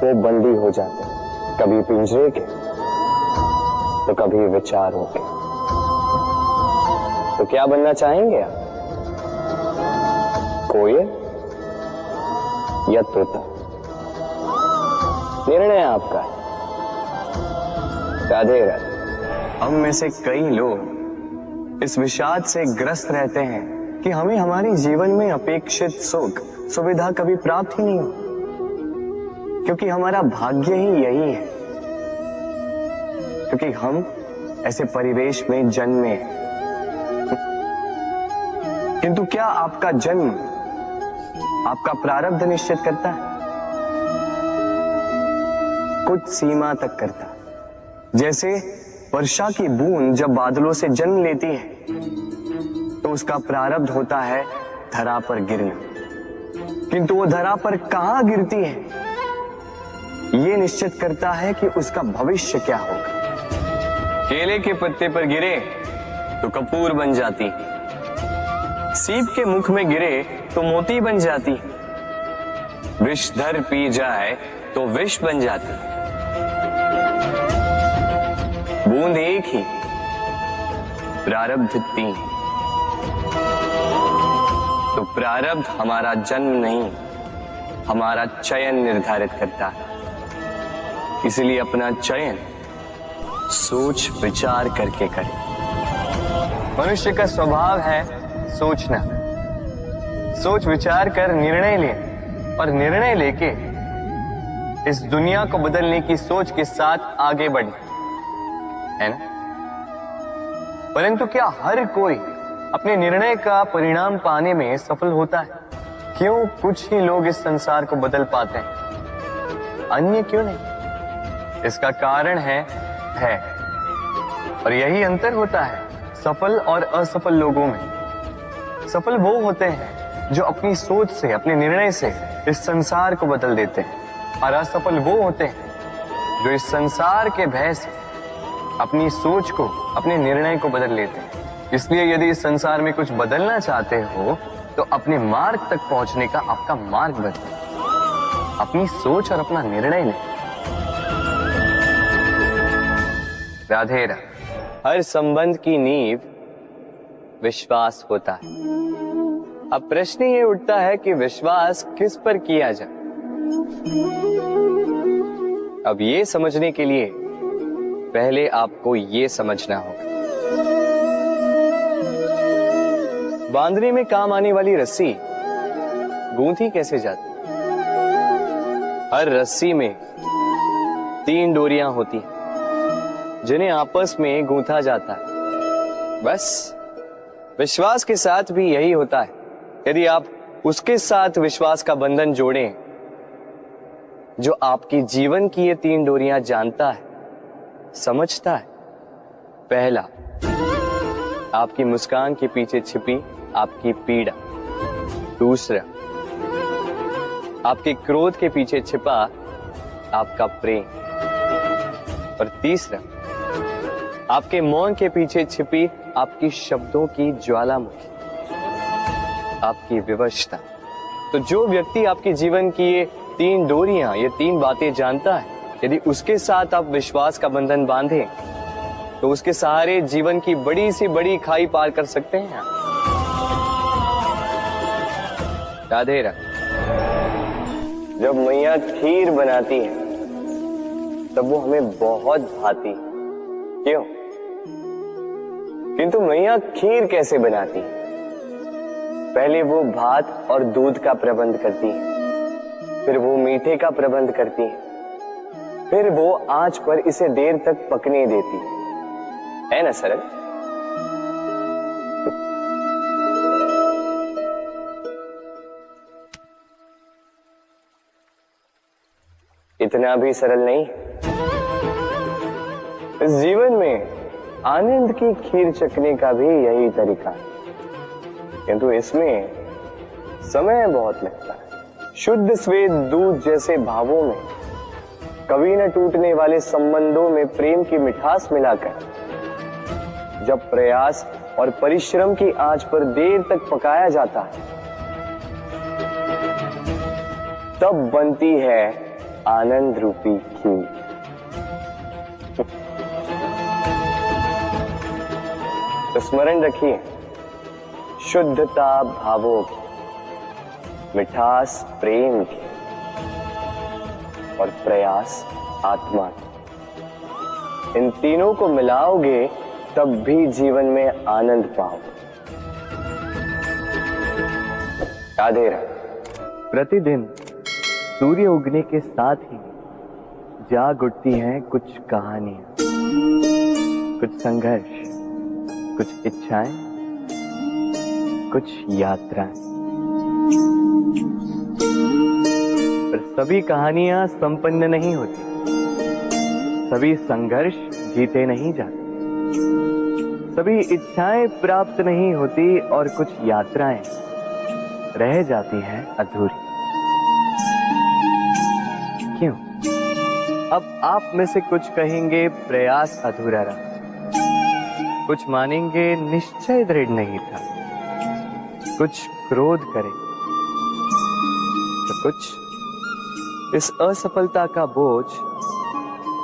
वो बंदी हो जाते हैं, कभी पिंजरे के तो कभी विचारों के। तो क्या बनना चाहेंगे आप? कोयल या तोता? निर्णय आपका है। राधे राधे। हम में से कई लोग इस विषाद से ग्रस्त रहते हैं कि हमें हमारे जीवन में अपेक्षित सुख सुविधा कभी प्राप्त ही नहीं हो। क्योंकि हमारा भाग्य ही यही है, क्योंकि हम ऐसे परिवेश में जन्मे हैं। किंतु क्या आपका जन्म आपका प्रारब्ध निश्चित करता है? कुछ सीमा तक करता है। जैसे वर्षा की बूंद जब बादलों से जन्म लेती है तो उसका प्रारब्ध होता है धरा पर गिरना, किंतु वो धरा पर कहां गिरती है ये निश्चित करता है कि उसका भविष्य क्या होगा। केले के पत्ते पर गिरे तो कपूर बन जाती, सीप के मुख में गिरे तो मोती बन जाती, विषधर पी जाए तो विष बन जाती। बूंद एक ही, प्रारब्ध तीन। तो प्रारब्ध हमारा जन्म नहीं, हमारा चयन निर्धारित करता है। इसलिए अपना चयन सोच विचार करके करें। मनुष्य का स्वभाव है सोचना, सोच विचार कर निर्णय ले और निर्णय लेके इस दुनिया को बदलने की सोच के साथ आगे बढ़े, है ना? परंतु क्या हर कोई अपने निर्णय का परिणाम पाने में सफल होता है? क्यों कुछ ही लोग इस संसार को बदल पाते हैं, अन्य क्यों नहीं? इसका कारण है भय, और यही अंतर होता है सफल और असफल लोगों में। सफल वो होते हैं जो अपनी सोच से, अपने निर्णय से इस संसार को बदल देते हैं, और असफल वो होते हैं जो इस संसार के भय से अपनी सोच को, अपने निर्णय को बदल लेते हैं। इसलिए यदि इस संसार में कुछ बदलना चाहते हो तो अपने मार्ग तक पहुंचने का आपका मार्ग बदलें, अपनी सोच और अपना निर्णय लें। राधे राधे। हर संबंध की नींव विश्वास होता है। अब प्रश्न ये उठता है कि विश्वास किस पर किया जाए। अब ये समझने के लिए पहले आपको ये समझना होगा, बांधने में काम आने वाली रस्सी गूंथी कैसे जाती? हर रस्सी में 3 डोरियां होती हैं जिन्हें आपस में गूंथा जाता है। बस विश्वास के साथ भी यही होता है। यदि आप उसके साथ विश्वास का बंधन जोड़ें जो आपकी जीवन की ये 3 डोरियां जानता है, समझता है। पहला, आपकी मुस्कान के पीछे छिपी आपकी पीड़ा। दूसरा, आपके क्रोध के पीछे छिपा आपका प्रेम। और तीसरा, आपके मौन के पीछे छिपी आपकी शब्दों की ज्वालामुखी, आपकी विवशता। तो जो व्यक्ति आपके जीवन की ये 3 डोरियां, ये 3 बातें जानता है, यदि उसके साथ आप विश्वास का बंधन बांधें तो उसके सहारे जीवन की बड़ी से बड़ी खाई पार कर सकते हैं आप। राधे राधे। जब मैया खीर बनाती है तब वो हमें बहुत भाती, क्यों? किंतु मैया खीर कैसे बनाती है? पहले वो भात और दूध का प्रबंध करती है, फिर वो मीठे का प्रबंध करती है, फिर वो आंच पर इसे देर तक पकने देती है ना सरल? इतना भी सरल नहीं। इस जीवन में आनंद की खीर चखने का भी यही तरीका है, किंतु इसमें समय बहुत लगता है। शुद्ध श्वेत दूध जैसे भावों में, कभी न टूटने वाले संबंधों में प्रेम की मिठास मिलाकर जब प्रयास और परिश्रम की आंच पर देर तक पकाया जाता है, तब बनती है आनंद रूपी खीर। तो स्मरण रखिए, शुद्धता भावों की, मिठास प्रेम की, और प्रयास आत्मा की। इन तीनों को मिलाओगे तब भी जीवन में आनंद पाओगे। राधे राधे। प्रतिदिन सूर्य उगने के साथ ही जाग उठती हैं कुछ कहानियां, कुछ संघर्ष, कुछ इच्छाएं, कुछ यात्राएं। पर सभी कहानियां संपन्न नहीं होती, सभी संघर्ष जीते नहीं जाते, सभी इच्छाएं प्राप्त नहीं होती और कुछ यात्राएं रह जाती हैं अधूरी। क्यों? अब आप में से कुछ कहेंगे प्रयास अधूरा रहा, कुछ मानेंगे निश्चय दृढ़ नहीं था, कुछ क्रोध करें, तो कुछ इस असफलता का बोझ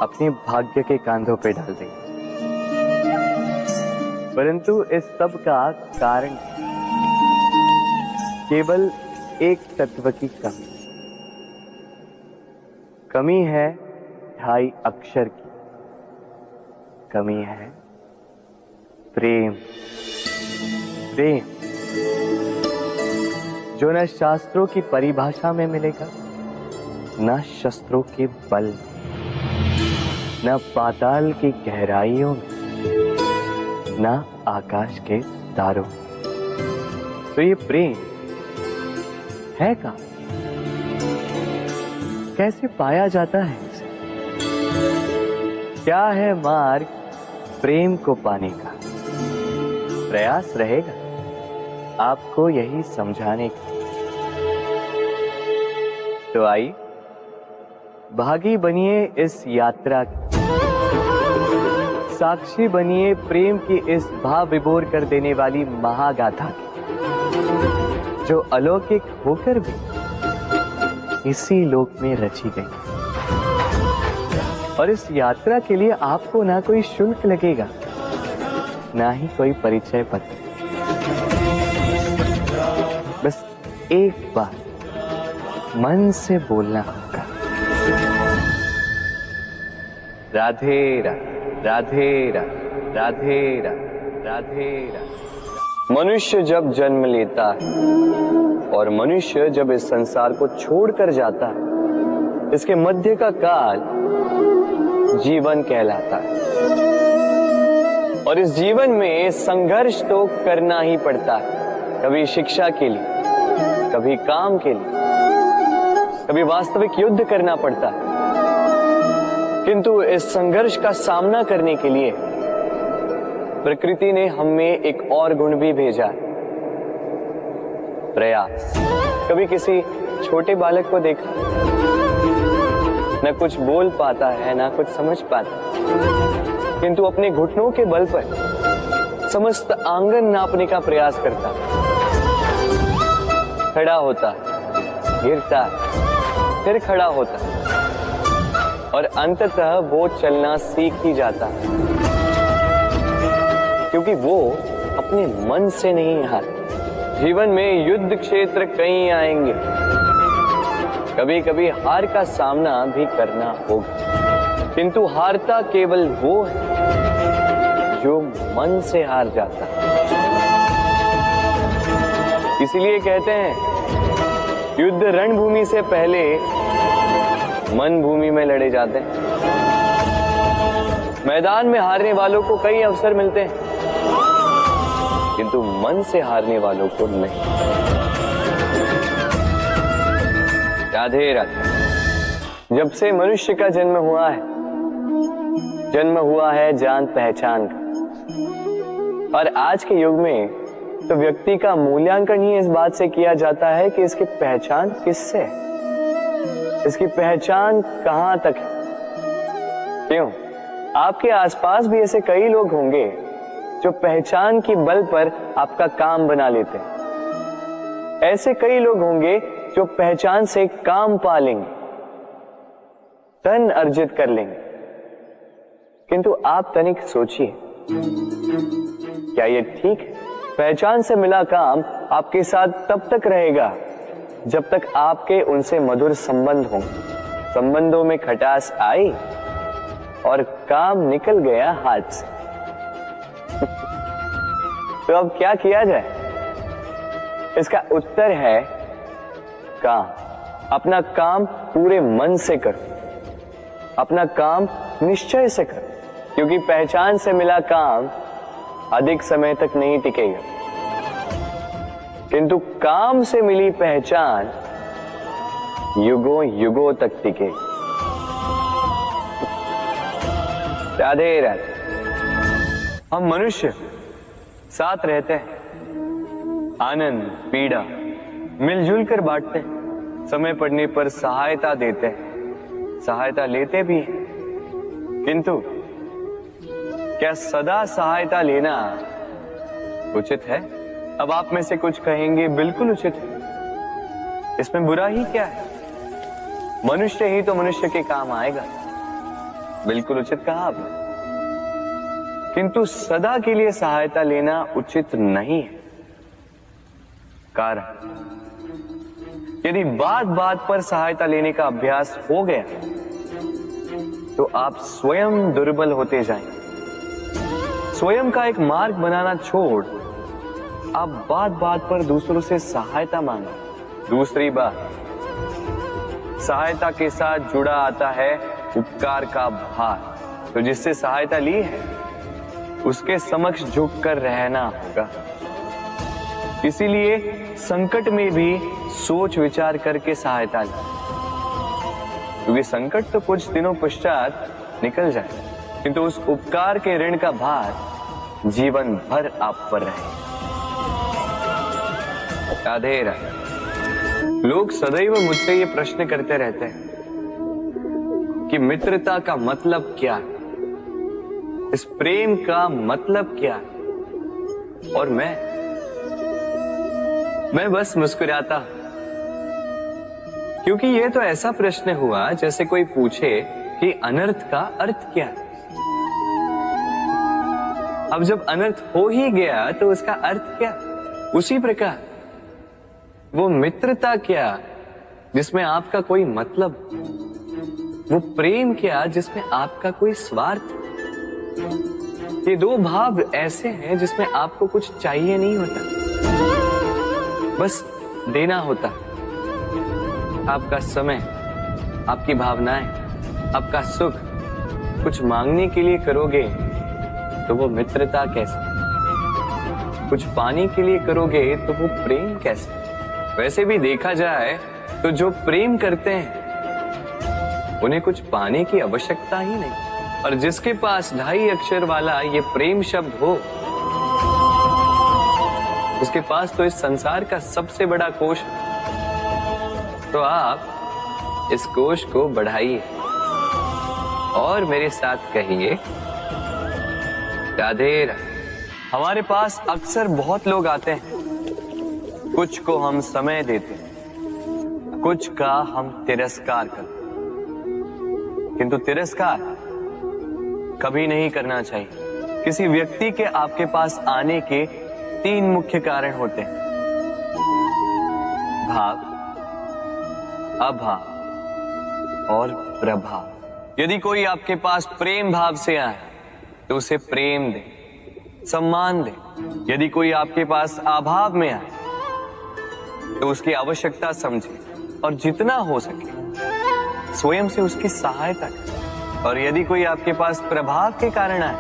अपने भाग्य के कांधों पे डाल देंगे। परंतु इस सब का कारण केवल एक तत्व की कमी है 2.5 अक्षर की। कमी है प्रेम। प्रेम जो न शास्त्रों की परिभाषा में मिलेगा, न शस्त्रों के बल, न पाताल की गहराइयों में, न आकाश के तारों। तो ये प्रेम है का? कैसे पाया जाता है इसे? क्या है मार्ग प्रेम को पाने का? प्रयास रहेगा आपको यही समझाने का। तो आइए भागी बनिए इस यात्रा की, साक्षी बनिए प्रेम की इस भाव विभोर कर देने वाली महागाथा की, जो अलौकिक होकर भी इसी लोक में रची गई। और इस यात्रा के लिए आपको ना कोई शुल्क लगेगा, ना ही कोई परिचय पत्र। बस एक बार मन से बोलना होगा, राधे राधे राधे राधे राधे राधे राधे। मनुष्य जब जन्म लेता है और मनुष्य जब इस संसार को छोड़कर जाता है, इसके मध्य का काल जीवन कहलाता है। और इस जीवन में संघर्ष तो करना ही पड़ता है, कभी शिक्षा के लिए, कभी काम के लिए, कभी वास्तविक युद्ध करना पड़ता है। किंतु इस संघर्ष का सामना करने के लिए प्रकृति ने हमें एक और गुण भी भेजा है, प्रयास। कभी किसी छोटे बालक को देखा, न कुछ बोल पाता है, न कुछ समझ पाता, किंतु अपने घुटनों के बल पर समस्त आंगन नापने का प्रयास करता है। खड़ा होता है, गिरता है, फिर खड़ा होता है और अंततः वो चलना सीख ही जाता है, क्योंकि वो अपने मन से नहीं हारता। जीवन में युद्ध क्षेत्र कई आएंगे, कभी कभी हार का सामना भी करना होगा, किंतु हारता केवल वो है जो मन से हार जाता है। इसलिए कहते हैं युद्ध रणभूमि से पहले मन भूमि में लड़े जाते हैं। मैदान में हारने वालों को कई अवसर मिलते हैं, किंतु मन से हारने वालों को नहीं। राधे राधे। जब से मनुष्य का जन्म हुआ है जान पहचान का। और आज के युग में तो व्यक्ति का मूल्यांकन ही इस बात से किया जाता है कि इसकी पहचान किससे है, इसकी पहचान कहां तक है। क्यों? आपके आसपास भी ऐसे कई लोग होंगे जो पहचान की बल पर आपका काम बना लेते हैं। ऐसे कई लोग होंगे जो पहचान से काम पा लेंगे, धन अर्जित कर लेंगे। किंतु आप तनिक सोचिए, क्या ये ठीक है? पहचान से मिला काम आपके साथ तब तक रहेगा जब तक आपके उनसे मधुर संबंध हों। संबंधों में खटास आई और काम निकल गया हाथ से। तो अब क्या किया जाए? इसका उत्तर है काम। अपना काम पूरे मन से करो, अपना काम निश्चय से करो, क्योंकि पहचान से मिला काम अधिक समय तक नहीं टिकेगा, किंतु काम से मिली पहचान युगों युगों तक टिकेगी। राधे राधे। हम मनुष्य साथ रहते हैं, आनंद पीड़ा मिलजुल कर बांटते हैं, समय पड़ने पर सहायता देते हैं, सहायता लेते भी हैं, किंतु क्या सदा सहायता लेना उचित है? अब आप में से कुछ कहेंगे बिल्कुल उचित है, इसमें बुरा ही क्या है, मनुष्य ही तो मनुष्य के काम आएगा। बिल्कुल उचित कहा आपने, किंतु सदा के लिए सहायता लेना उचित नहीं है। कारण, यदि बात बात पर सहायता लेने का अभ्यास हो गया तो आप स्वयं दुर्बल होते जाएंगे। स्वयं का एक मार्ग बनाना छोड़ आप बात बात पर दूसरों से सहायता मांगो। दूसरी बात, सहायता के साथ जुड़ा आता है उपकार का भार, तो जिससे सहायता ली है उसके समक्ष झुककर रहना होगा। इसीलिए संकट में भी सोच विचार करके सहायता ली, क्योंकि संकट तो कुछ दिनों पश्चात निकल जाए, किंतु उस उपकार के ऋण का भार जीवन भर आप पर रहे। राधे राधे। लोग सदैव मुझसे ये प्रश्न करते रहते हैं कि मित्रता का मतलब क्या है, इस प्रेम का मतलब क्या है, और मैं बस मुस्कुराता, क्योंकि ये तो ऐसा प्रश्न हुआ जैसे कोई पूछे कि अनर्थ का अर्थ क्या है। अब जब अनर्थ हो ही गया तो उसका अर्थ क्या? उसी प्रकार वो मित्रता क्या जिसमें आपका कोई मतलब, वो प्रेम क्या जिसमें आपका कोई स्वार्थ। ये दो भाव ऐसे हैं जिसमें आपको कुछ चाहिए नहीं होता, बस देना होता। आपका समय, आपकी भावनाएं, आपका सुख कुछ मांगने के लिए करोगे तो वो मित्रता कैसे? कुछ पाने के लिए करोगे तो वो प्रेम कैसे? वैसे भी देखा जाए तो जो प्रेम करते हैं उन्हें कुछ पाने की आवश्यकता ही नहीं, और जिसके पास 2.5 अक्षर वाला ये प्रेम शब्द हो उसके पास तो इस संसार का सबसे बड़ा कोश है। तो आप इस कोश को बढ़ाइए और मेरे साथ कहिए राधे राधे। हमारे पास अक्सर बहुत लोग आते हैं, कुछ को हम समय देते हैं, कुछ का हम तिरस्कार करते हैं, किंतु तिरस्कार कभी नहीं करना चाहिए। किसी व्यक्ति के आपके पास आने के 3 मुख्य कारण होते हैं: भाव, अभाव और प्रभाव। यदि कोई आपके पास प्रेम भाव से आए तो उसे प्रेम दे, सम्मान दे। यदि कोई आपके पास अभाव में आए तो उसकी आवश्यकता समझे और जितना हो सके स्वयं से उसकी सहायता करे। और यदि कोई आपके पास प्रभाव के कारण आए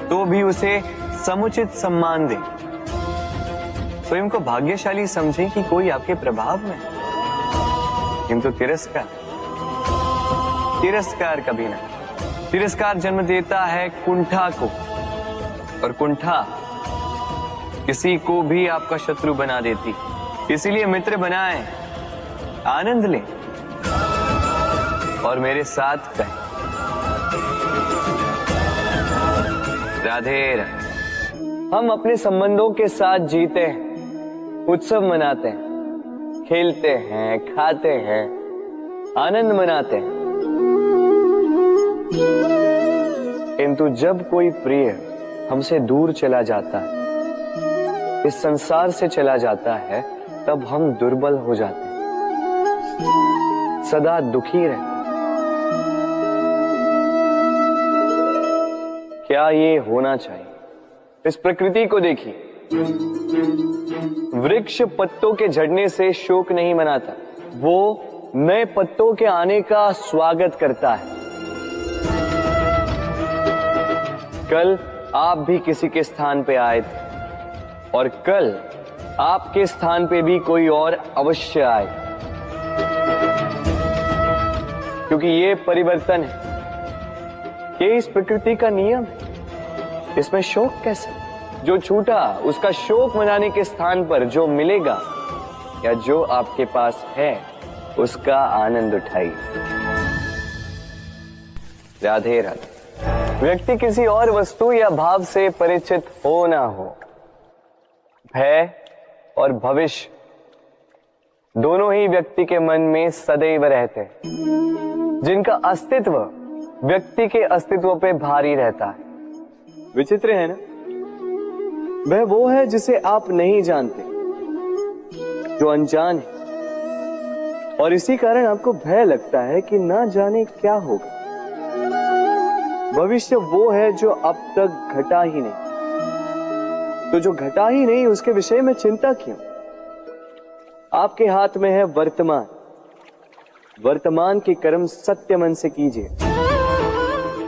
तो भी उसे समुचित सम्मान दे। स्वयं को भाग्यशाली समझे कि कोई आपके प्रभाव में, किंतु तिरस्कार कभी ना। तिरस्कार जन्म देता है कुंठा को, और कुंठा किसी को भी आपका शत्रु बना देती। इसीलिए मित्र बनाएं, आनंद लें और मेरे साथ कहें राधे राधे। हम अपने संबंधों के साथ जीते हैं, उत्सव मनाते हैं, खेलते हैं, खाते हैं, आनंद मनाते हैं, किंतु जब कोई प्रिय हमसे दूर चला जाता है, इस संसार से चला जाता है, तब हम दुर्बल हो जाते हैं, सदा दुखी रहते। क्या ये होना चाहिए? इस प्रकृति को देखिए, वृक्ष पत्तों के झड़ने से शोक नहीं मनाता, वो नए पत्तों के आने का स्वागत करता है। कल आप भी किसी के स्थान पे आए थे और कल आपके स्थान पे भी कोई और अवश्य आए, क्योंकि ये परिवर्तन है, ये इस प्रकृति का नियम है। इसमें शोक कैसे? जो छूटा उसका शोक मनाने के स्थान पर जो मिलेगा या जो आपके पास है उसका आनंद उठाइए। राधे राधे। व्यक्ति किसी और वस्तु या भाव से परिचित हो ना हो, भय और भविष्य दोनों ही व्यक्ति के मन में सदैव रहते हैं, जिनका अस्तित्व व्यक्ति के अस्तित्व पे भारी रहता है। विचित्र है ना? वह वो है जिसे आप नहीं जानते, जो अनजान है, और इसी कारण आपको भय लगता है कि ना जाने क्या होगा। भविष्य वो है जो अब तक घटा ही नहीं, तो जो घटा ही नहीं उसके विषय में चिंता क्यों? आपके हाथ में है वर्तमान। वर्तमान के कर्म सत्य मन से कीजिए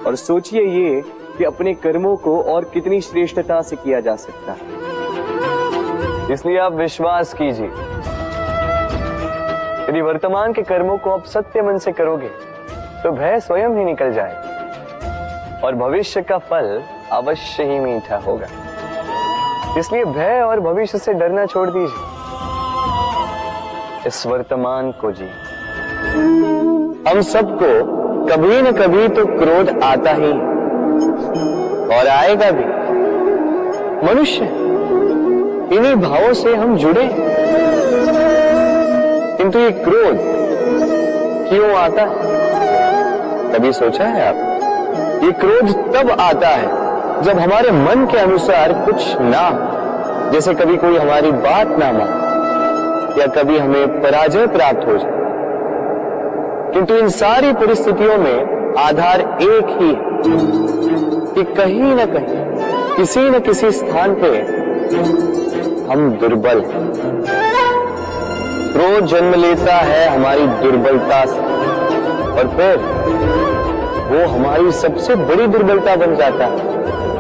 और सोचिए ये कि अपने कर्मों को और कितनी श्रेष्ठता से किया जा सकता है। इसलिए आप विश्वास कीजिए, यदि वर्तमान के कर्मों को आप सत्य मन से करोगे तो भय स्वयं ही निकल जाएगा और भविष्य का फल अवश्य ही मीठा होगा। इसलिए भय और भविष्य से डरना छोड़ दीजिए, इस वर्तमान को जी। हम सबको कभी न कभी तो क्रोध आता ही और आएगा भी। मनुष्य इन्हीं भावों से हम जुड़े, किंतु ये क्रोध क्यों आता है? कभी सोचा है आप? ये क्रोध तब आता है जब हमारे मन के अनुसार कुछ ना हो, जैसे कभी कोई हमारी बात ना माने या कभी हमें पराजय प्राप्त हो जाए। किंतु इन सारी परिस्थितियों में आधार एक ही है कि कहीं ना कहीं किसी न किसी स्थान पे हम दुर्बल हैं। क्रोध जन्म लेता है हमारी दुर्बलता से और फिर वो हमारी सबसे बड़ी दुर्बलता बन जाता है।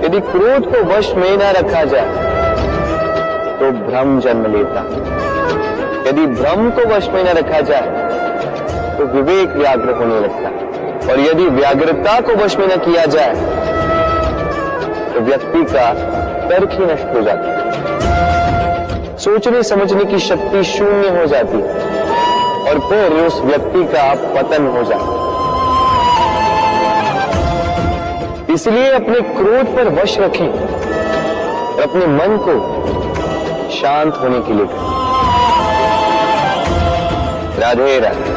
यदि क्रोध को वश में न रखा जाए तो भ्रम जन्म लेता है। यदि भ्रम को वश में न रखा जाए तो विवेक व्याग्र होने लगता है और यदि व्याग्रता को वश में न किया जाए तो व्यक्ति का तर्क ही नष्ट हो जाता है। सोचने समझने की शक्ति शून्य हो जाती है और फिर उस व्यक्ति का पतन हो जाता है। इसलिए अपने क्रोध पर वश रखें और अपने मन को शांत होने के लिए करें। राधे राधे।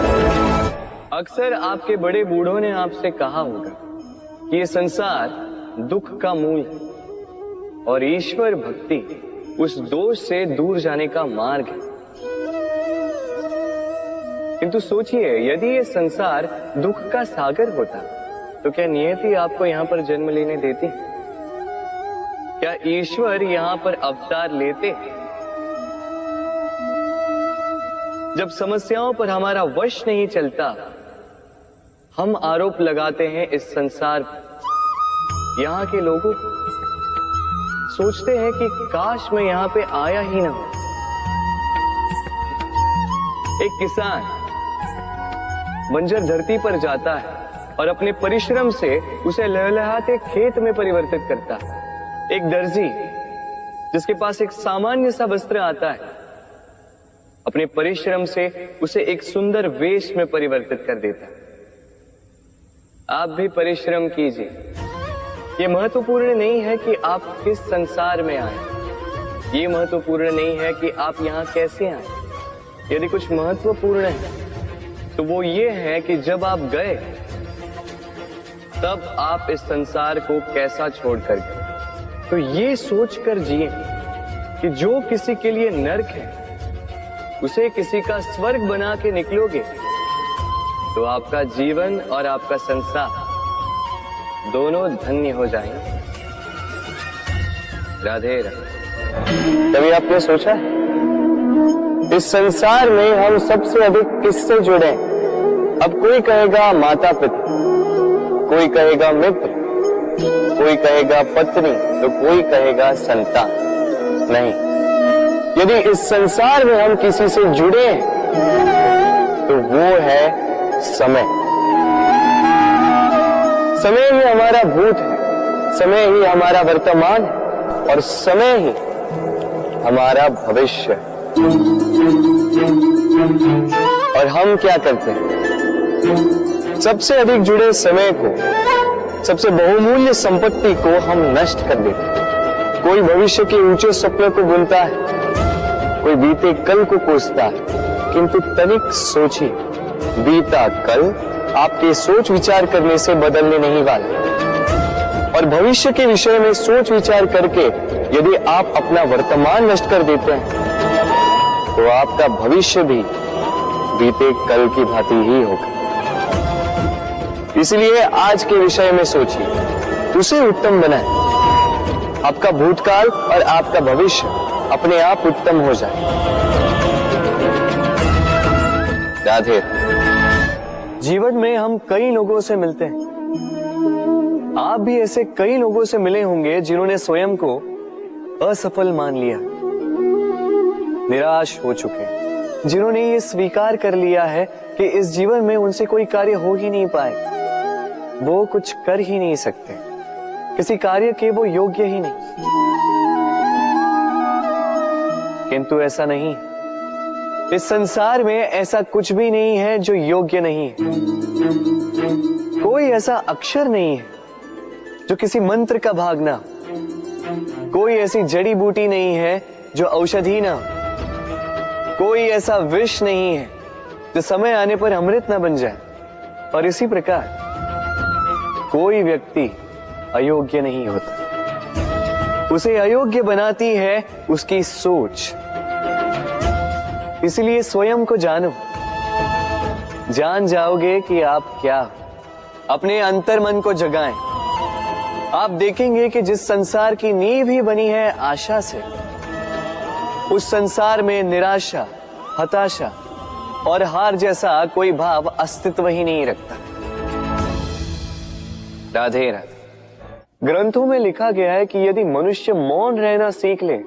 अक्सर आपके बड़े बूढ़ों ने आपसे कहा होगा कि ये संसार दुख का मूल है और ईश्वर भक्ति उस दोष से दूर जाने का मार्ग है। किंतु सोचिए, यदि ये संसार दुख का सागर होता तो क्या नियति आपको यहां पर जन्म लेने देती? क्या ईश्वर यहां पर अवतार लेते? जब समस्याओं पर हमारा वश नहीं चलता, हम आरोप लगाते हैं इस संसार पर। यहां के लोगों सोचते हैं कि काश मैं यहां पे आया ही ना हो। एक किसान बंजर धरती पर जाता है और अपने परिश्रम से उसे लहलहाते खेत में परिवर्तित करता है। एक दर्जी जिसके पास एक सामान्य सा वस्त्र आता है, अपने परिश्रम से उसे एक सुंदर वेश में परिवर्तित कर देता है। आप भी परिश्रम कीजिए। ये महत्वपूर्ण नहीं है कि आप किस संसार में आए, ये महत्वपूर्ण नहीं है कि आप यहाँ कैसे आए। यदि कुछ महत्वपूर्ण है तो वो ये है कि जब आप गए तब आप इस संसार को कैसा छोड़कर गए। तो ये सोचकर जिए कि जो किसी के लिए नरक है उसे किसी का स्वर्ग बना के निकलोगे तो आपका जीवन और आपका संसार दोनों धन्य हो जाएंगे। राधे राधे। कभी आपने सोचा इस संसार में हम सबसे अधिक किससे जुड़े? अब कोई कहेगा माता पिता, कोई कहेगा मित्र, कोई कहेगा पत्नी, तो कोई कहेगा संतान। नहीं, यदि इस संसार में हम किसी से जुड़े तो वो है समय। समय ही हमारा भूत है, समय ही हमारा वर्तमान है और समय ही हमारा भविष्य है। और हम क्या करते हैं? सबसे अधिक जुड़े समय को, सबसे बहुमूल्य संपत्ति को हम नष्ट कर देते हैं। कोई भविष्य के ऊंचे सपने को बुनता है, कोई बीते कल को कोसता है, किंतु तनिक सोचिए, बीता कल आपके सोच विचार करने से बदलने नहीं वाला। और भविष्य के विषय में सोच विचार करके यदि आप अपना वर्तमान नष्ट कर देते हैं तो आपका भविष्य भी बीते कल की भांति ही होगा। इसलिए आज के विषय में सोचिए, उसे उत्तम बनाएं। आपका भूतकाल और आपका भविष्य अपने आप उत्तम हो जाए। राधे। जीवन में हम कई लोगों से मिलते हैं। आप भी ऐसे कई लोगों से मिले होंगे जिन्होंने स्वयं को असफल मान लिया, निराश हो चुके, जिन्होंने ये स्वीकार कर लिया है कि इस जीवन में उनसे कोई कार्य हो ही नहीं पाएगा, वो कुछ कर ही नहीं सकते, किसी कार्य के वो योग्य ही नहीं। किंतु ऐसा नहीं, इस संसार में ऐसा कुछ भी नहीं है जो योग्य नहीं है। कोई ऐसा अक्षर नहीं है जो किसी मंत्र का भाग ना, कोई ऐसी जड़ी बूटी नहीं है जो औषधि ना, कोई ऐसा विष नहीं है जो समय आने पर अमृत ना बन जाए। और इसी प्रकार कोई व्यक्ति अयोग्य नहीं होता, उसे अयोग्य बनाती है उसकी सोच। इसलिए स्वयं को जानो, जान जाओगे कि आप क्या। अपने अंतर्मन को जगाएं। आप देखेंगे कि जिस संसार की नींव ही बनी है आशा से, उस संसार में निराशा, हताशा और हार जैसा कोई भाव अस्तित्व ही नहीं रखता। राधे राधे। ग्रंथों में लिखा गया है कि यदि मनुष्य मौन रहना सीख ले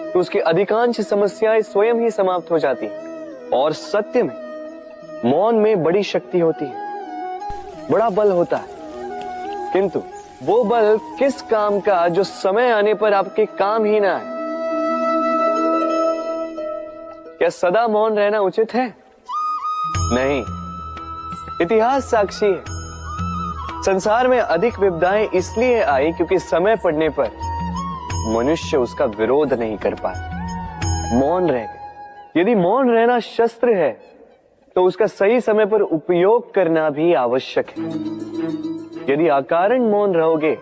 तो उसकी अधिकांश समस्याएं स्वयं ही समाप्त हो जाती हैं। और सत्य में मौन में बड़ी शक्ति होती है, बड़ा बल होता है। किंतु वो बल किस काम का जो समय आने पर आपके काम ही ना आए? क्या सदा मौन रहना उचित है? नहीं। इतिहास साक्षी है, संसार में अधिक विपदाएं इसलिए आई क्योंकि समय पड़ने पर मनुष्य उसका विरोध नहीं कर पाया, मौन रह गए। यदि मौन रहना शस्त्र है तो उसका सही समय पर उपयोग करना भी आवश्यक है। यदि अकारण मौन रहोगे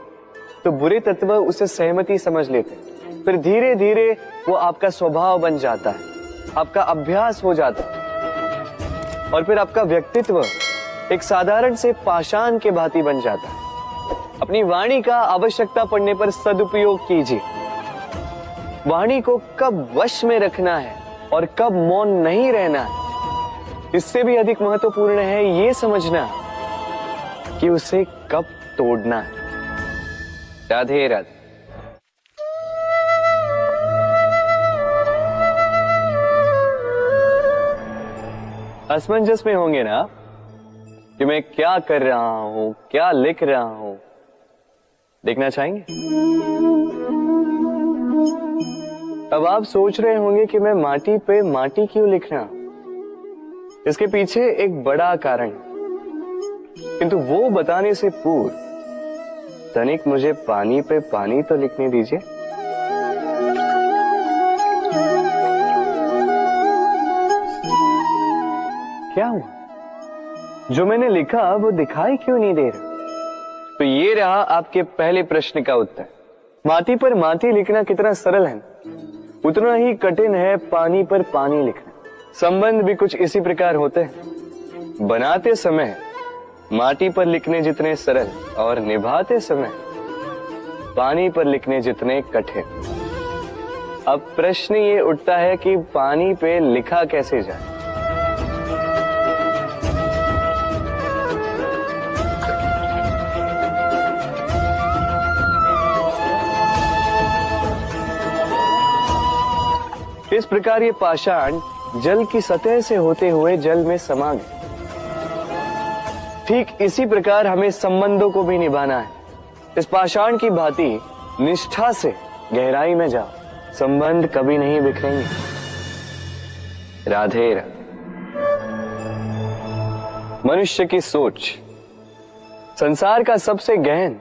तो बुरे तत्व उसे सहमति समझ लेते, फिर धीरे धीरे वो आपका स्वभाव बन जाता है, आपका अभ्यास हो जाता है और फिर आपका व्यक्तित्व एक साधारण से पाषाण के भांति बन जाता है। अपनी वाणी का आवश्यकता पड़ने पर सदुपयोग कीजिए। वाणी को कब वश में रखना है और कब मौन नहीं रहना है, इससे भी अधिक महत्वपूर्ण है ये समझना कि उसे कब तोड़ना है। राधे राधे। असमंजस में होंगे ना कि मैं क्या कर रहा हूं, क्या लिख रहा हूं, देखना चाहेंगे? अब आप सोच रहे होंगे कि मैं माटी पे माटी क्यों लिख रहा हूं। इसके पीछे एक बड़ा कारण है, किंतु वो बताने से पूर्व तनिक मुझे पानी पे पानी तो लिखने दीजिए। क्या हुआ? जो मैंने लिखा वो दिखाई क्यों नहीं दे रहा? तो ये रहा आपके पहले प्रश्न का उत्तर। माटी पर माटी लिखना कितना सरल है, उतना ही कठिन है पानी पर पानी लिखना। संबंध भी कुछ इसी प्रकार होते हैं। बनाते समय माटी पर लिखने जितने सरल और निभाते समय पानी पर लिखने जितने कठिन। अब प्रश्न ये उठता है कि पानी पे लिखा कैसे जाए। इस प्रकार ये पाषाण जल की सतह से होते हुए जल में समा गए। ठीक इसी प्रकार हमें संबंधों को भी निभाना है। इस पाषाण की भांति निष्ठा से गहराई में जाओ, संबंध कभी नहीं बिखरेंगे। राधे राधे। मनुष्य की सोच संसार का सबसे गहन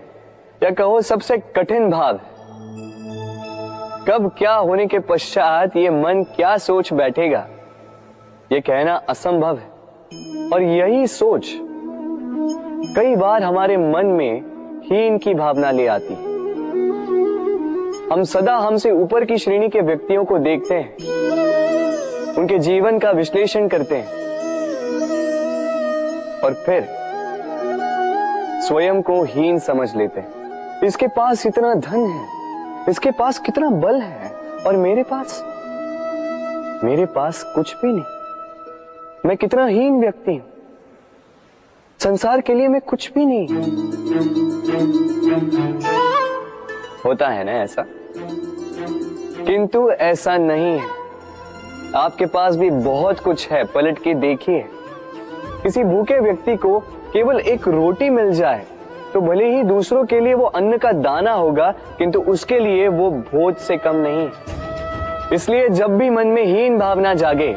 या कहो सबसे कठिन भाव है। कब क्या होने के पश्चात ये मन क्या सोच बैठेगा, ये कहना असंभव है। और यही सोच कई बार हमारे मन में हीन की भावना ले आती है। हम सदा हमसे ऊपर की श्रेणी के व्यक्तियों को देखते हैं, उनके जीवन का विश्लेषण करते हैं और फिर स्वयं को हीन समझ लेते हैं। इसके पास इतना धन है, इसके पास कितना बल है, और मेरे पास कुछ भी नहीं। मैं कितना हीन व्यक्ति हूं, संसार के लिए मैं कुछ भी नहीं। होता है ना ऐसा? किंतु ऐसा नहीं है। आपके पास भी बहुत कुछ है, पलट के देखिए। किसी भूखे व्यक्ति को केवल एक रोटी मिल जाए तो भले ही दूसरों के लिए वो अन्न का दाना होगा, किंतु उसके लिए वो भोज से कम नहीं। इसलिए जब भी मन में हीन भावना जागे,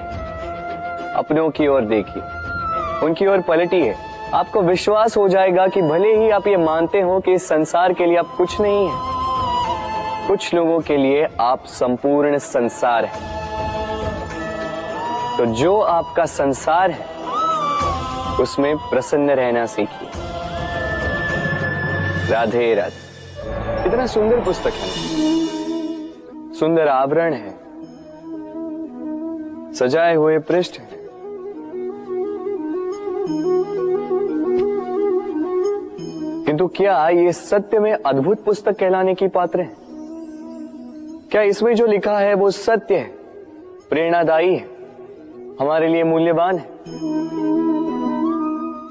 अपनों की ओर देखिए, उनकी ओर पलटिए। आपको विश्वास हो जाएगा कि भले ही आप ये मानते हो कि इस संसार के लिए आप कुछ नहीं है, कुछ लोगों के लिए आप संपूर्ण संसार है। तो जो आपका संसार है उसमें प्रसन्न रहना सीखिए। राधे राधे। कितना सुंदर पुस्तक है, सुंदर आवरण है, सजाए हुए पृष्ठ है। किंतु क्या ये सत्य में अद्भुत पुस्तक कहलाने की पात्र है? क्या इसमें जो लिखा है वो सत्य है, प्रेरणादायी है, हमारे लिए मूल्यवान है?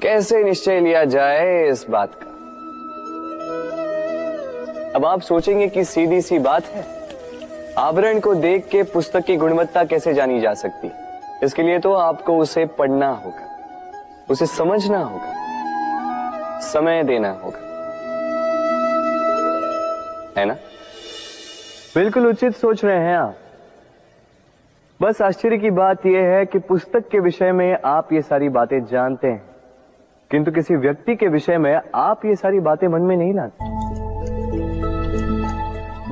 कैसे निश्चय लिया जाए इस बात का? अब आप सोचेंगे कि सीधी सी बात है, आवरण को देख के पुस्तक की गुणवत्ता कैसे जानी जा सकती? इसके लिए तो आपको उसे पढ़ना होगा, उसे समझना होगा, समय देना होगा, है ना? बिल्कुल उचित सोच रहे हैं आप। बस आश्चर्य की बात यह है कि पुस्तक के विषय में आप ये सारी बातें जानते हैं, किंतु किसी व्यक्ति के विषय में आप ये सारी बातें मन में नहीं लाते।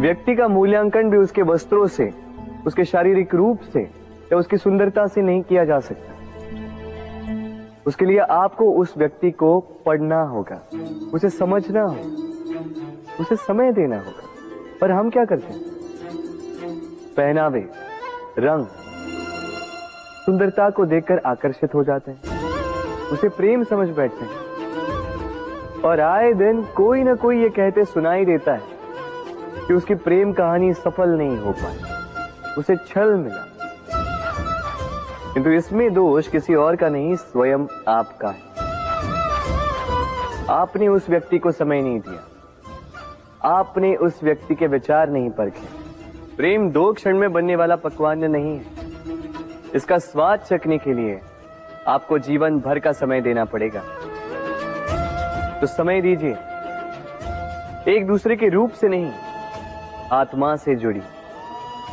व्यक्ति का मूल्यांकन भी उसके वस्त्रों से, उसके शारीरिक रूप से या उसकी सुंदरता से नहीं किया जा सकता। उसके लिए आपको उस व्यक्ति को पढ़ना होगा, उसे समझना होगा, उसे समय देना होगा। पर हम क्या करते हैं? पहनावे, रंग, सुंदरता को देखकर आकर्षित हो जाते हैं, उसे प्रेम समझ बैठते हैं, और आए दिन कोई ना कोई ये कहते सुनाई देता है कि उसकी प्रेम कहानी सफल नहीं हो पाई, उसे छल मिला। किंतु इसमें दोष किसी और का नहीं, स्वयं आपका है। आपने उस व्यक्ति को समय नहीं दिया, आपने उस व्यक्ति के विचार नहीं परखे। प्रेम 2 क्षण में बनने वाला पकवान नहीं है। इसका स्वाद चखने के लिए आपको जीवन भर का समय देना पड़ेगा। तो समय दीजिए, एक दूसरे के रूप से नहीं, आत्मा से जुड़ी।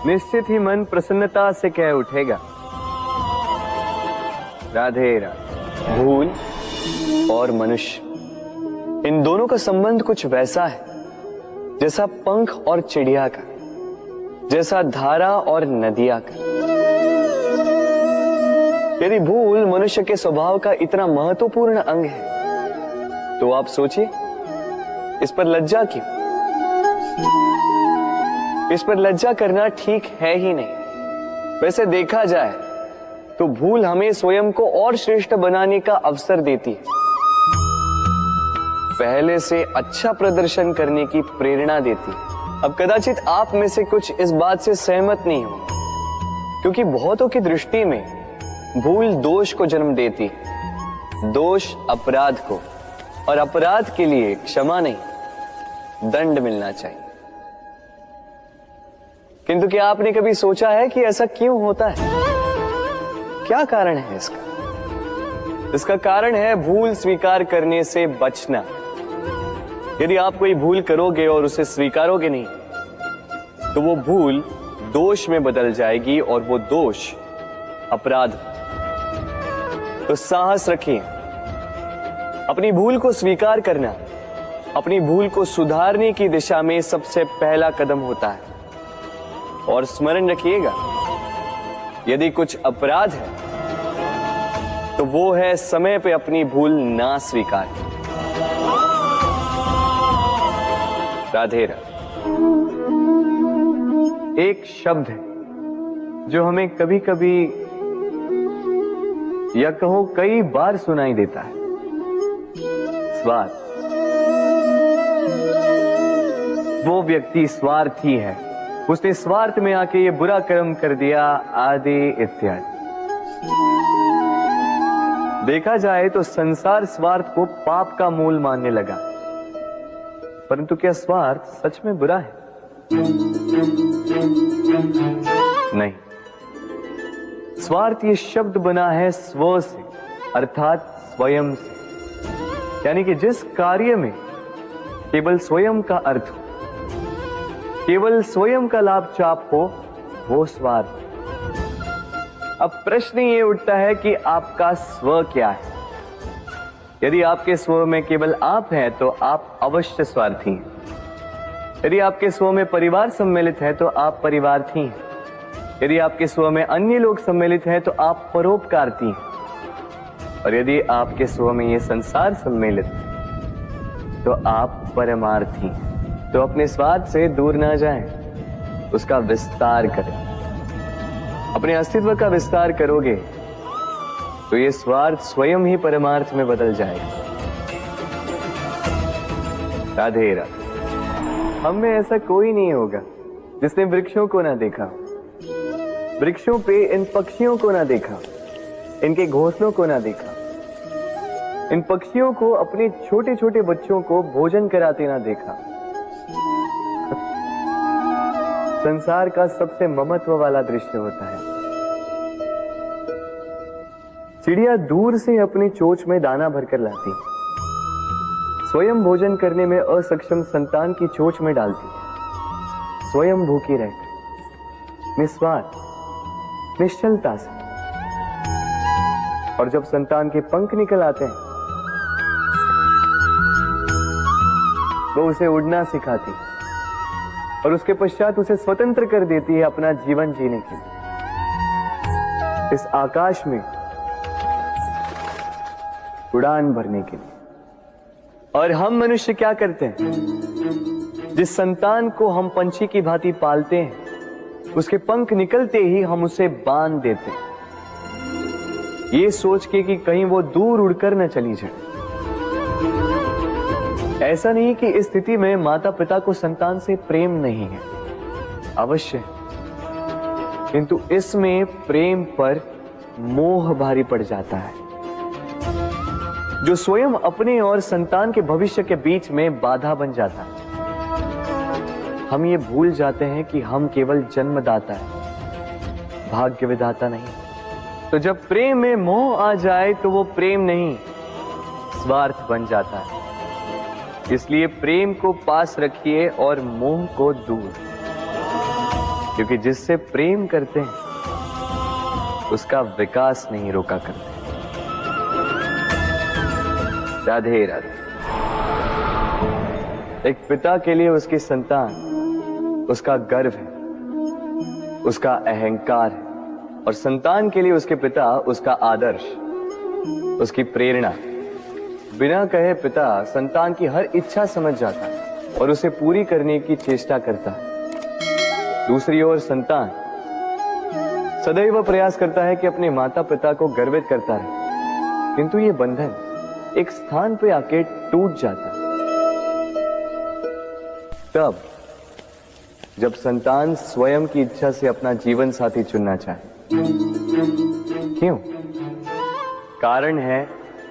निश्चित ही मन प्रसन्नता से कह उठेगा, राधे राधे। भूल और मनुष्य, इन दोनों का संबंध कुछ वैसा है जैसा पंख और चिड़िया का, जैसा धारा और नदिया का। यदि भूल मनुष्य के स्वभाव का इतना महत्वपूर्ण अंग है तो आप सोचिए, इस पर लज्जा क्यों? इस पर लज्जा करना ठीक है ही नहीं। वैसे देखा जाए तो भूल हमें स्वयं को और श्रेष्ठ बनाने का अवसर देती है, पहले से अच्छा प्रदर्शन करने की प्रेरणा देती है। अब कदाचित आप में से कुछ इस बात से सहमत नहीं हो, क्योंकि बहुतों की दृष्टि में भूल दोष को जन्म देती है, दोष अपराध को, और अपराध के लिए क्षमा नहीं, दंड मिलना चाहिए। किंतु क्या आपने कभी सोचा है कि ऐसा क्यों होता है? क्या कारण है इसका? इसका कारण है भूल स्वीकार करने से बचना। यदि आप कोई भूल करोगे और उसे स्वीकारोगे नहीं, तो वो भूल दोष में बदल जाएगी और वो दोष अपराध। तो साहस रखिए, अपनी भूल को स्वीकार करना अपनी भूल को सुधारने की दिशा में सबसे पहला कदम होता है। और स्मरण रखिएगा, यदि कुछ अपराध है तो वो है समय पे अपनी भूल ना स्वीकार। राधे राधे। एक शब्द है जो हमें कभी कभी या कहो कई बार सुनाई देता है, स्वार्थ। वो व्यक्ति स्वार्थी है, उसने स्वार्थ में आके ये बुरा कर्म कर दिया, आदि इत्यादि। देखा जाए तो संसार स्वार्थ को पाप का मूल मानने लगा, परंतु क्या स्वार्थ सच में बुरा है? नहीं। स्वार्थ ये शब्द बना है स्व से, अर्थात स्वयं से, यानी कि जिस कार्य में केवल स्वयं का अर्थ हो, केवल स्वयं का लाभ चाप हो, वो स्वार्थ। अब प्रश्न ये उठता है कि आपका स्व क्या है? यदि आपके स्व में केवल आप हैं तो आप अवश्य स्वार्थी हैं। यदि आपके स्व में परिवार सम्मिलित है तो आप परिवार्थी हैं। यदि आपके स्व में अन्य लोग सम्मिलित हैं तो आप परोपकारती हैं। और यदि आपके स्व में ये संसार सम्मिलित है तो आप परमार्थी हैं। तो अपने स्वार्थ से दूर ना जाएं, उसका विस्तार करें। अपने अस्तित्व का विस्तार करोगे तो ये स्वार्थ स्वयं ही परमार्थ में बदल जाएगा। राधे राधे। हम में ऐसा कोई नहीं होगा जिसने वृक्षों को ना देखा, वृक्षों पे इन पक्षियों को ना देखा, इनके घोंसलों को ना देखा, इन पक्षियों को अपने छोटे छोटे बच्चों को भोजन कराते ना देखा। संसार का सबसे ममत्व वाला दृश्य होता है। चिड़िया दूर से अपनी चोंच में दाना भरकर लाती, स्वयं भोजन करने में असक्षम संतान की चोंच में डालती, स्वयं भूखी रहकर निस्वार्थ निश्चलता से। और जब संतान के पंख निकल आते हैं, वो उसे उड़ना सिखाती और उसके पश्चात उसे स्वतंत्र कर देती है अपना जीवन जीने के लिए। इस आकाश में उड़ान भरने के लिए। और हम मनुष्य क्या करते हैं? जिस संतान को हम पंछी की भांति पालते हैं, उसके पंख निकलते ही हम उसे बांध देते हैं, ये सोच के कि कहीं वो दूर उड़कर न चली जाए। ऐसा नहीं कि इस स्थिति में माता पिता को संतान से प्रेम नहीं है, अवश्य है, किंतु इसमें प्रेम पर मोह भारी पड़ जाता है, जो स्वयं अपने और संतान के भविष्य के बीच में बाधा बन जाता है। हम ये भूल जाते हैं कि हम केवल जन्मदाता है, भाग्य विधाता नहीं। तो जब प्रेम में मोह आ जाए तो वो प्रेम नहीं, स्वार्थ बन जाता है। इसलिए प्रेम को पास रखिए और मोह को दूर, क्योंकि जिससे प्रेम करते हैं उसका विकास नहीं रोका करते। राधे राधे। एक पिता के लिए उसकी संतान उसका गर्व है, उसका अहंकार है, और संतान के लिए उसके पिता उसका आदर्श, उसकी प्रेरणा। बिना कहे पिता संतान की हर इच्छा समझ जाता है और उसे पूरी करने की चेष्टा करता है। दूसरी ओर संतान सदैव प्रयास करता है कि अपने माता पिता को गर्वित करता रहे, किंतु ये बंधन एक स्थान पे आके टूट जाता है। तब जब संतान स्वयं की इच्छा से अपना जीवन साथी चुनना चाहे। क्यों? कारण है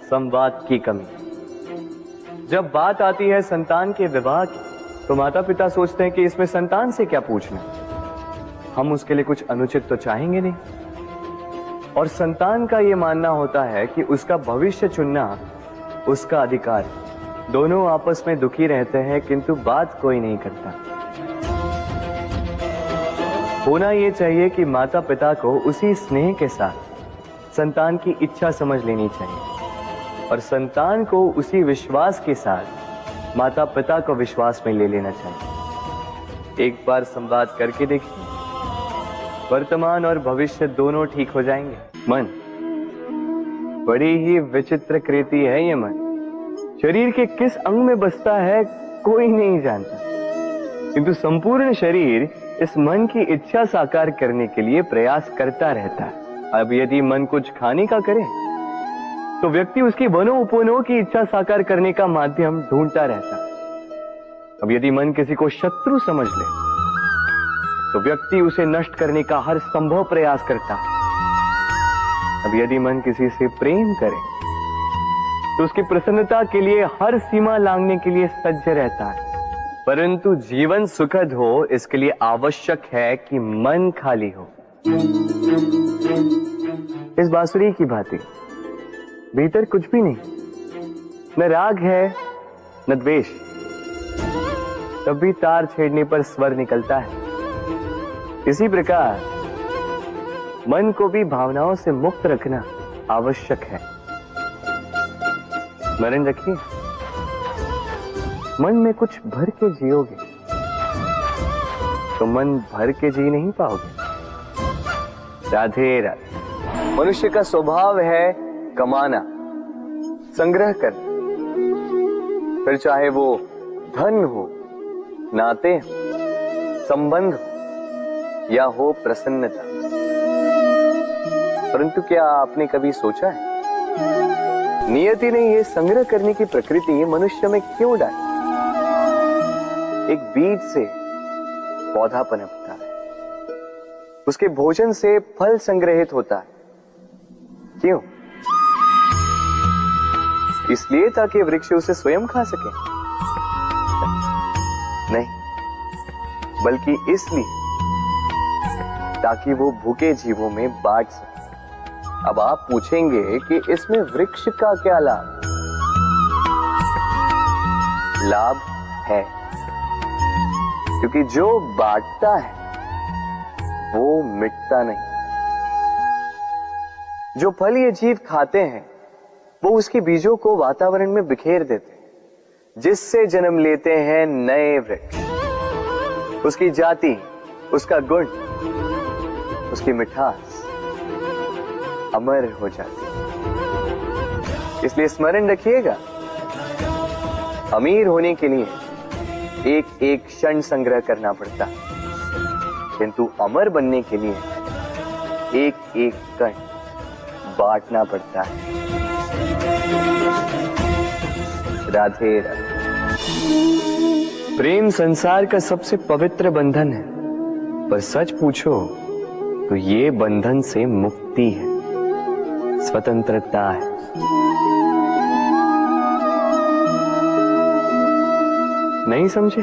संवाद की कमी। जब बात आती है संतान के विवाह की, तो माता पिता सोचते हैं कि इसमें संतान से क्या पूछना, हम उसके लिए कुछ अनुचित तो चाहेंगे नहीं। और संतान का यह मानना होता है कि उसका भविष्य चुनना उसका अधिकार है। दोनों आपस में दुखी रहते हैं, किंतु बात कोई नहीं करता। होना यह चाहिए कि माता पिता को उसी स्नेह के साथ संतान की इच्छा समझ लेनी चाहिए और संतान को उसी विश्वास के साथ माता पिता को विश्वास में ले लेना चाहिए। एक बार संवाद करके देखिए, वर्तमान और भविष्य दोनों ठीक हो जाएंगे। मन बड़ी ही विचित्र कृति है। ये मन शरीर के किस अंग में बसता है कोई नहीं जानता, किंतु संपूर्ण शरीर इस मन की इच्छा साकार करने के लिए प्रयास करता रहता है। अब यदि मन कुछ खाने का करे तो व्यक्ति उसकी वनों की इच्छा साकार करने का माध्यम ढूंढता रहता है। अब यदि मन किसी को शत्रु समझ ले तो व्यक्ति उसे नष्ट करने का हर संभव प्रयास करता है। अब यदि मन किसी से प्रेम करे तो उसकी प्रसन्नता के लिए हर सीमा लांघने के लिए सज्ज रहता है। परंतु जीवन सुखद हो इसके लिए आवश्यक है कि मन खाली हो। इस बांसुरी की भांति भीतर कुछ भी नहीं, न राग है न द्वेष, तब भी तार छेड़ने पर स्वर निकलता है। इसी प्रकार मन को भी भावनाओं से मुक्त रखना आवश्यक है। स्मरण रखिए, मन में कुछ भर के जियोगे तो मन भर के जी नहीं पाओगे। राधे राधे। मनुष्य का स्वभाव है कमाना, संग्रह कर, फिर चाहे वो धन हो, नाते हो, संबंध हो या हो प्रसन्नता। परंतु क्या आपने कभी सोचा है नियति ने ये संग्रह करने की प्रकृति मनुष्य में क्यों डाली? एक बीज से पौधा पनपता है, उसके भोजन से फल संग्रहित होता है। क्यों? इसलिए ताकि वृक्ष उसे स्वयं खा सके? नहीं, बल्कि इसलिए ताकि वो भूखे जीवों में बांट सके। अब आप पूछेंगे कि इसमें वृक्ष का क्या लाभ? लाभ है, क्योंकि जो बांटता है वो मिटता नहीं। जो फल ये जीव खाते हैं वो उसके बीजों को वातावरण में बिखेर देते हैं, जिससे जन्म लेते हैं नए वृक्ष। उसकी जाति, उसका गुण, उसकी मिठास अमर हो जाती है। इसलिए स्मरण रखिएगा, अमीर होने के लिए एक एक क्षण संग्रह करना पड़ता है, किंतु अमर बनने के लिए एक एक कण बांटना पड़ता है। राधे राधे। प्रेम संसार का सबसे पवित्र बंधन है, पर सच पूछो तो ये बंधन से मुक्ति है, स्वतंत्रता है। नहीं समझे?